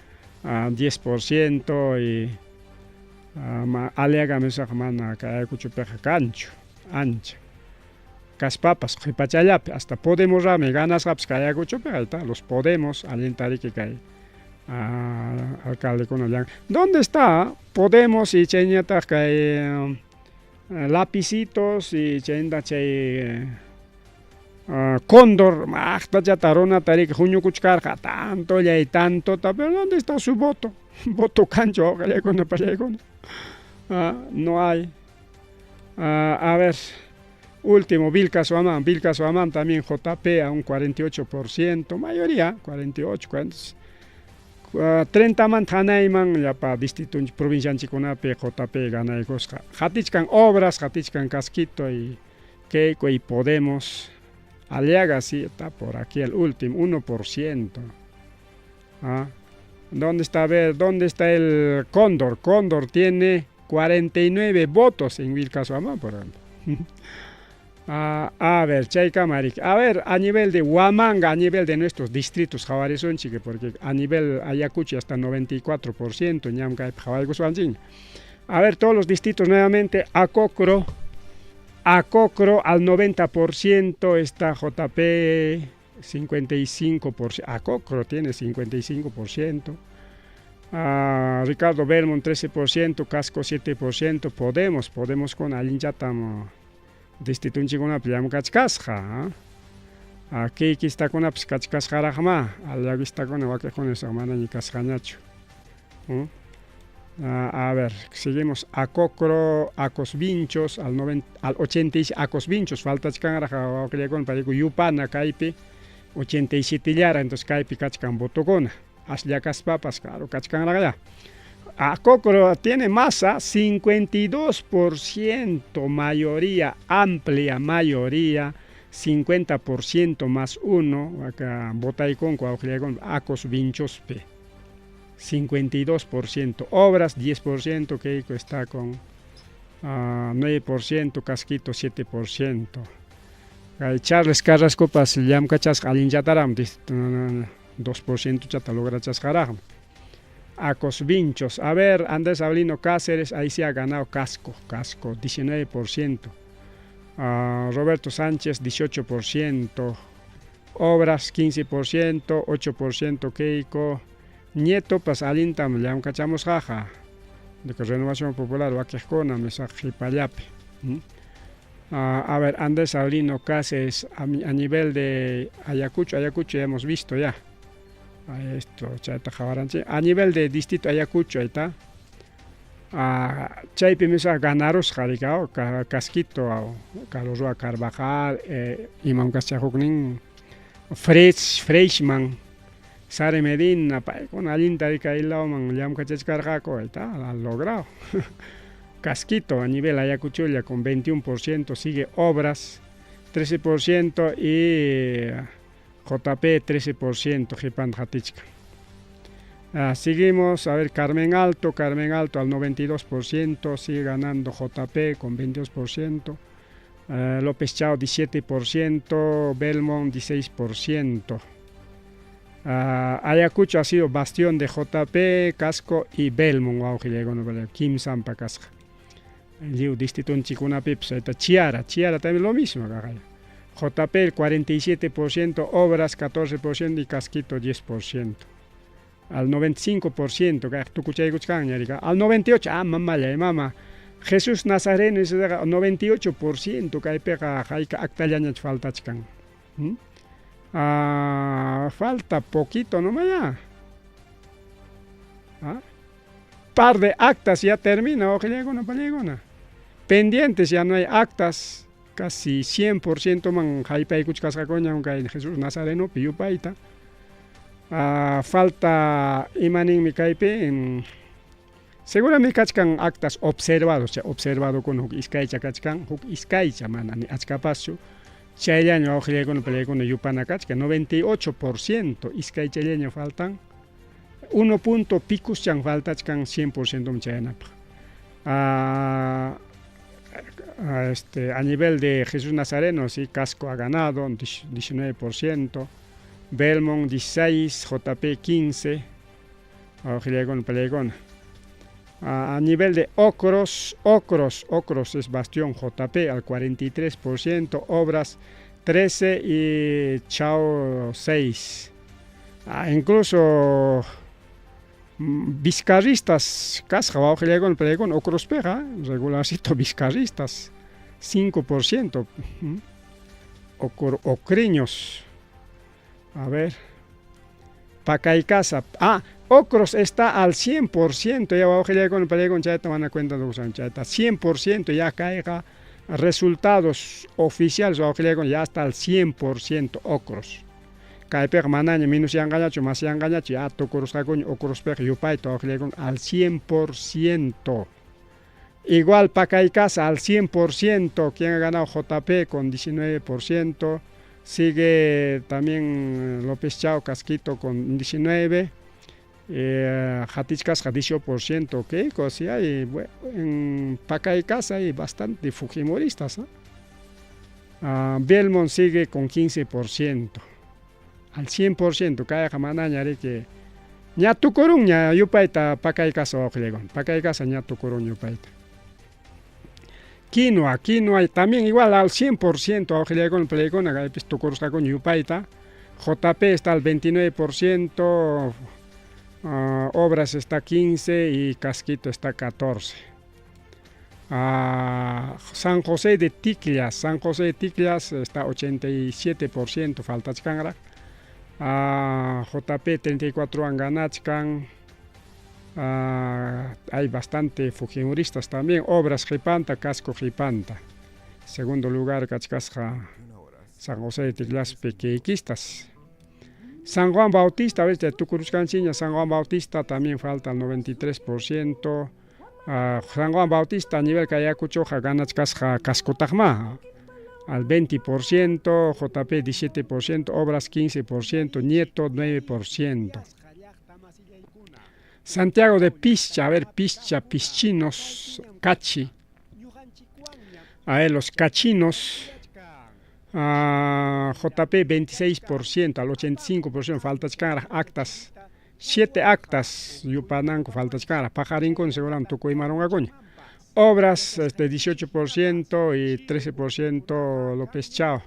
10% y Aliaga mesajmana que Ayacuchupi ancho. Caspapas, Jipachayapi, hasta Podemos rame ganas raps que Ayacuchupi jaita. Los Podemos alientar que cae. Alcalde con ¿dónde está Podemos y cheñata que lapicitos y chenda Cóndor ya tarona tarik junio cuchcarja tanto ya y tanto pero ¿dónde está su voto? Voto cancho no hay. A ver, último Vilcasuamán también JP a un 48%, mayoría 48%. 30 man Hanayman ya para distrito provincia Chiconape JP gana Cosca. Hatichkan obras, Hatichkan Casquito y Keiko y Podemos. Aliaga sí está por aquí el último 1%. ¿Dónde está? A ver, ¿dónde está el Cóndor? Cóndor tiene 49 votos en Vilcasuamán, por ejemplo. A ver, Chaycamarik. A ver, a nivel de Huamanga, a nivel de nuestros distritos, Javarezonchi, porque a nivel Ayacucho hasta 94%, Ñamca, Javarezonchi. A ver, todos los distritos nuevamente, Acocro al 90% está JP 55%. Acocro tiene 55%. Ricardo Belmont 13%, Casco 7%, Podemos con Alinchatam. Distrito Chigona Piam Cachcasja. Aquí está con Apscachcasja Rajma. Allá está con Evaquejones Samana y Cascañacho. A ver, seguimos. Acocro, Acosvinchos al 86, Acosvinchos, falta Chicaraja, con Parico Yupana, Caipi, 87 Yara, entonces Caipi Cachcan Botocona. Aslia Caspapas, claro, Cachcan Raga. Acocro tiene masa 52%, mayoría, amplia mayoría, 50% más 1, acá Botaicón, Acos Vinchospe, 52%, obras 10%, Keiko está con 9%, Casquito 7%. Charles Carrasco, pas Yamcachas, Alinjataram, 2% chata logra chascarajam. Acosvinchos, a ver, Andrés Avelino Cáceres, ahí se ha ganado Casco, 19%. Roberto Sánchez, 18%. Obras, 15%, 8% Keiko. Nieto, pues alintam, ya un cachamos jaja. De que Renovación Popular, Vaquejcona, Mesajipayape. A ver, Andrés Avelino Cáceres, a nivel de Ayacucho ya hemos visto ya. A nivel de distrito Ayacucho, ahí está. Chaypi misa ganaros jaricao, Casquito, Carlos Carvajal, Imam Castiajocnin, Freshman, Sare Medina, con Alinta y Cailauman, Liam Cachescarjaco, ahí está, lo han logrado. Casquito a nivel Ayacucho ya con 21%, sigue obras 13% y JP 13%, Jipan Jatichka. Seguimos, a ver, Carmen Alto al 92%, sigue ganando JP con 22%. López Chao 17%, Belmont 16%. Ayacucho ha sido bastión de JP, Casco y Belmont, Kim Sampa Casca. El distrito en Chicuna Pips, Chiara también lo mismo. JP el 47%, Obras 14% y Casquito 10%. Al 95%, al 98%, mamá. Jesús Nazareno es 98%, que pega actallaña falta chican. Falta poquito nomás ya. Par de actas ya termina, ojalá. Pendientes ya no hay actas, casi 100% man jaipay kuchkascacoña, aunque Jesús Nazareno piyupaita. Falta imanin mi caipe seguramente kachkan actas observados, observado con huk iskaicha kachkan, huk iskaicha manani achkapasu. Chayleño ojalá con pelea yupana kachka 98% iskaichaleño faltan. 1 punto picus chan falta chkan 100% mchayanapa. A nivel de Jesús Nazareno, sí, Casco ha ganado 19%. Belmont 16, JP 15, a nivel de Ocros es bastión JP al 43%, Obras 13 y Chao 6. Incluso Vizcarristas, Casca, Ocros pega, regularcito Vizcarristas 5%, Ocriños. A ver, Pacaicasa. Ocros está al 100%. Ya con el chaita van a cuenta de usan chaita. 100% ya caiga resultados oficiales. Ya está al 100% Ocros. Caipeg manaña minus ya engañacho, más ya engañacho. Ya tocoros cacoñ, Ocros peg yupaito al 100%. Igual Pacaicasa al 100%. ¿Quién ha ganado? JP con 19%. Sigue también López Chao, Casquito con 19%, Jatichcas 18%, ¿qué? Pues hay, bueno, en Pacaicasa hay bastante fujimoristas. Belmont sigue con 15%, al 100%, Kaya Jamanaña, que Ñatucorun, ña yupaita Pacaicasa Oclegon, Pacaicasa Ñatucorun yupaita. Quinoa también igual al 100%, ojalá con Plegona, Tocorusca con Yupaita. JP está al 29%, Obras está 15% y Casquito está 14%. San José de Ticlias está 87%, falta chkangra. JP 34% han ganado. Hay bastante fujimoristas también. Obras Jipanta, Casco Jipanta. Segundo lugar, Cachcasja, San José de Tiglas Pequequistas. San Juan Bautista, a ver, de Tucuruscanciña, San Juan Bautista también falta el 93%. San Juan Bautista a nivel Cayacuchoja, Ganachcasja Cascotajma al 20%, JP 17%, Obras 15%, Nieto 9%. Santiago de Pischa, a ver, Pischinos, Cachi. A ver, los cachinos, JP 26%, al 85%, falta chicara, actas, 7 actas, Yupananco, falta chicara, Pajarincón, seguramente, Tuco y Marongacoña. Obras, 18% y 13% López Chao.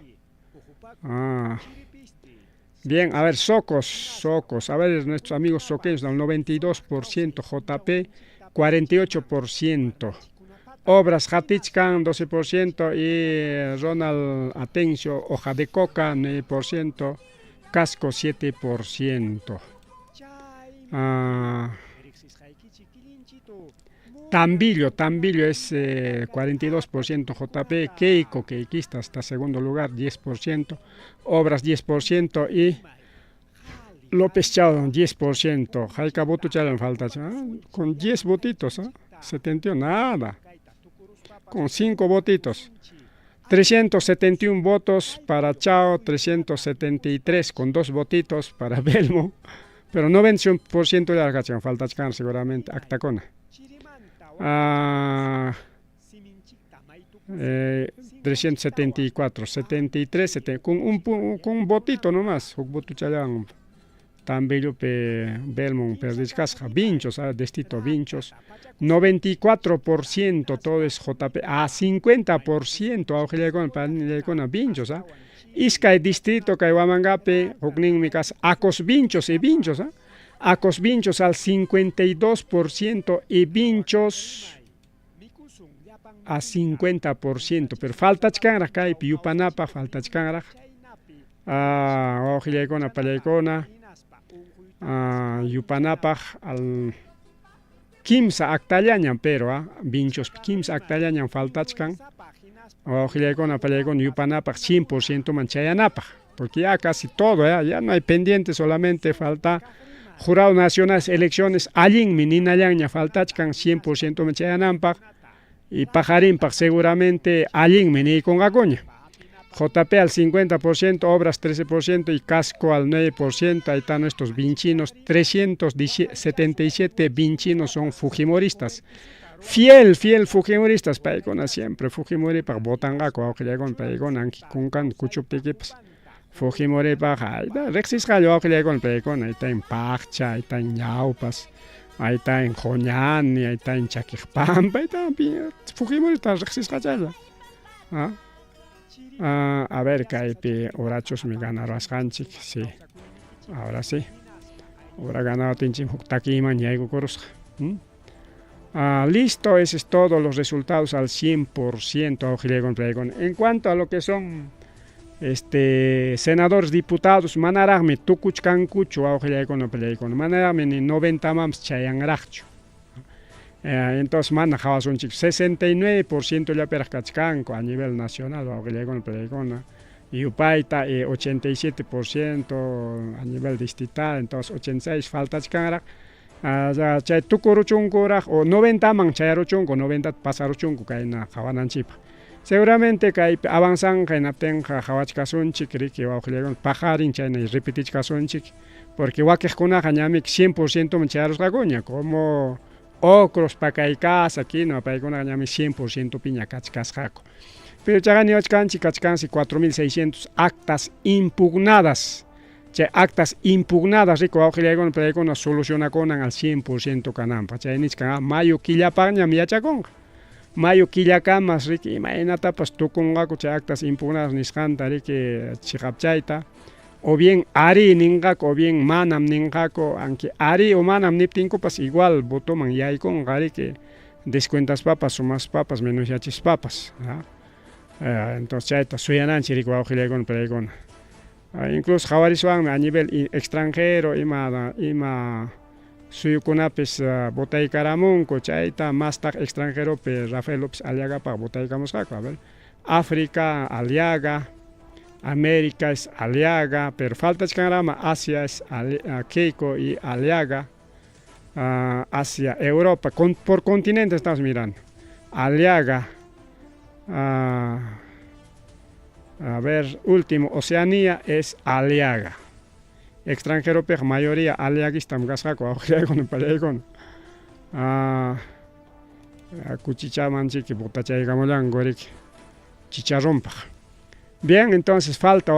Bien, a ver, Socos, a ver, nuestros amigos soqueños, al 92%, JP 48%, Obras Jatichcan 12% y Ronald Atencio, Hoja de Coca 9%, Casco 7%. Tambillo es 42% JP, Keiko, Keikista está segundo lugar, 10%, Obras 10% y López Chao 10%. Jaica voto chalan falta, con 10 votitos, 70 nada, con 5 votitos. 371 votos para Chao, 373 con 2 votitos para Belmo, pero 90% de la cachan falta chkan seguramente actacona. 374, 73, 70, con un botito nomás, un botu chalang. También Belmont perdiscasja, vinchos, destito vinchos. 94% todo es JP, a 50% auxilia vinchos, Isca distrito que Huamangape, Ogninmicas, acos vinchos y vinchos, acos vinchos al 52% y vinchos a 50%, pero falta chkanra kai piupanapa, falta chkanra. Auxilia palecona. Yupanapaj al kimsa actallañan pero vinchos kimsa actallañan faltachkan ojilecon apalecon yupanapaj 100% manchayanapaj porque ya casi todo ya no hay pendiente, solamente falta jurado nacional elecciones allin mininallaña faltachkan 100% manchayanampaj y pajarinpaj seguramente allin mini con agoña. JP al 50%, obras 13% y casco al 9%. Ahí están nuestros vinchinos. 377 vinchinos son fujimoristas. Fiel fujimoristas. Paigona siempre. Fujimori para botangaco. Aunque llegan paigona. Kunkan kuchuptikipas. Fujimori para. Rexis jallo. Aunque llegan paigona. Ahí está en Pacha. Ahí está en Yaupas. Ahí está en Joñani. Ahí está en Chaquipampa. Ahí está. Fujimori está Rexis jallo. A ver, Caipi, Horachos me ganaron Rascanchik, sí. Ahora sí. Ahora ganado Tinchim Huktakiman y Aigo Korusja. Listo, ese es todo, los resultados al 100%. En cuanto a lo que son senadores, diputados, manaragme tukuchkankuchu auxilegon pelegon. Manaragme ni 90 mams chayangrachcho. Entonces, manda un 69% ya percachcanco a nivel nacional, y Upaita 87% a nivel distrital, entonces 86 falta chkanra, chay tukuruchunkuraj o 90 man chayaruchunko, 90 pasaruchunko kaina jawananchipa. Seguramente que avanzan en aptenja jawachkasunchik, riki waujilegon pajarin chayna y repetichkasunchik, porque wakejkuna jañamik 100% manchayarus gagoña, como ocros pacaycas aquí no paigona llame 100% piña cachcasjaco. Pero chagani ochcanchi cachcansi 4.600 actas impugnadas. Che actas impugnadas rico auxiliagon paigona soluciona conan al 100% canampa. Che nichka mayo quillapaña miachacon. Mayo quillacamas riki imagínate pues tukungaco che actas impugnadas niscanta riki chihapchaita. O bien ari ningako o bien manam ningako, aunque ari o manam niptinko pues igual botoman y con gari que descuentas papas o más papas menos yachis papas. Entonces chaita suyananchi rico auxilegon pregon. Incluso javarisuan a nivel extranjero ima suyukunapis botay karamunko chaita más tak extranjero pe Rafael López Aliaga pa botay kamusako, a ver. África Aliaga, América es Aliaga, pero falta Chkanrama, Asia es Keiko y Aliaga, Asia, Europa, por continente estamos mirando. Aliaga, a ver, último, Oceanía es Aliaga. Extranjero, pero mayoría Aliaguista, Mgasako, Auxiliagon, Palegon. Cuchichamanchi, que Botachay Gamolan, Gorik, Chicharrompa. Bien, entonces falta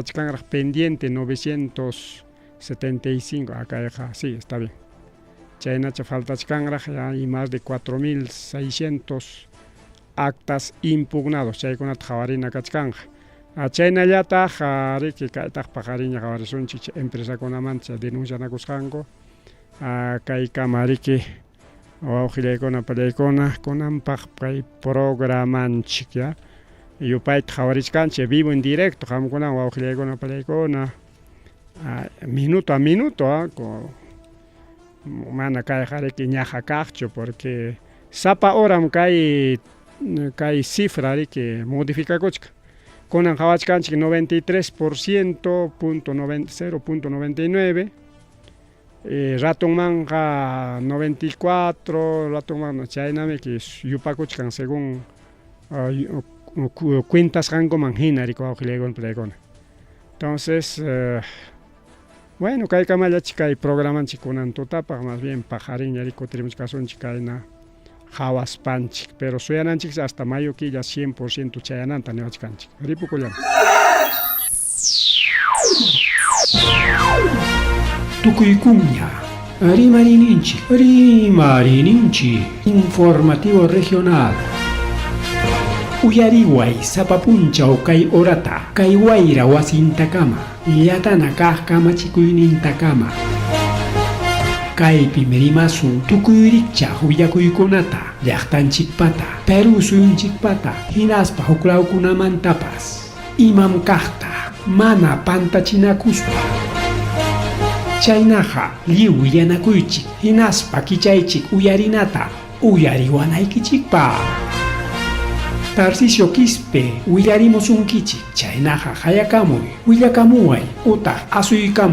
chkangra pendiente 975, acá sí, está bien. Chaynacha falta chkangra, ya hay más de 4.600 actas impugnados, chaykunat jawarina kachkanja. Chaynallata jariki kaytaq pajariña jawarisunchik empresa kunamancha denuncianakusqanku. Kay kamariki wawqillaykuna pallaykuna kunanpaq kay programanchik ya. Yupayta jawarishkanchik vivo en directo, qamkunawan wawqillaykuna pallaykuna minuto a minuto, mana kay jariki ñaja kaqchu porque sapa horam kay cifra riki modificakuchka. Kunan jawachkanchik 93.0.99, ratón manja 94, ratón manja chaynamiki yupakuchkan según cuentas rango manjina rico auxiliagon plegona. Entonces Bueno, kay kamallachi kay programanchik kunan tutapaq más bien pajarinña rikutirimiz kasunchik kayna hawaspanchik, pero suyananchik hasta mayo killa 100% chayananta niwachkanchik. Ripukullan. Tukuykuña, Rimarininchi, informativo regional. Uyariway sapapunchaw kay orata, kay wayra wasintakama, yatana kaq kamachikuynintakama. Kaypi mirimasun tukuyrikchaq willakuykunata, llaqtanchikpata, Perú suyunchikpata, hinaspa huklawkunamantapas, imam kaqta, mana pantachinakuspa. Chaynaqa lliw yanakuychik, hinaspa kichaychik uyarinata, uyariwanaykichikpa. Tarcisio Quispe, willarimusunkichik, chaynaqa hayakamuy, willakamuway, utaq asuykamuy.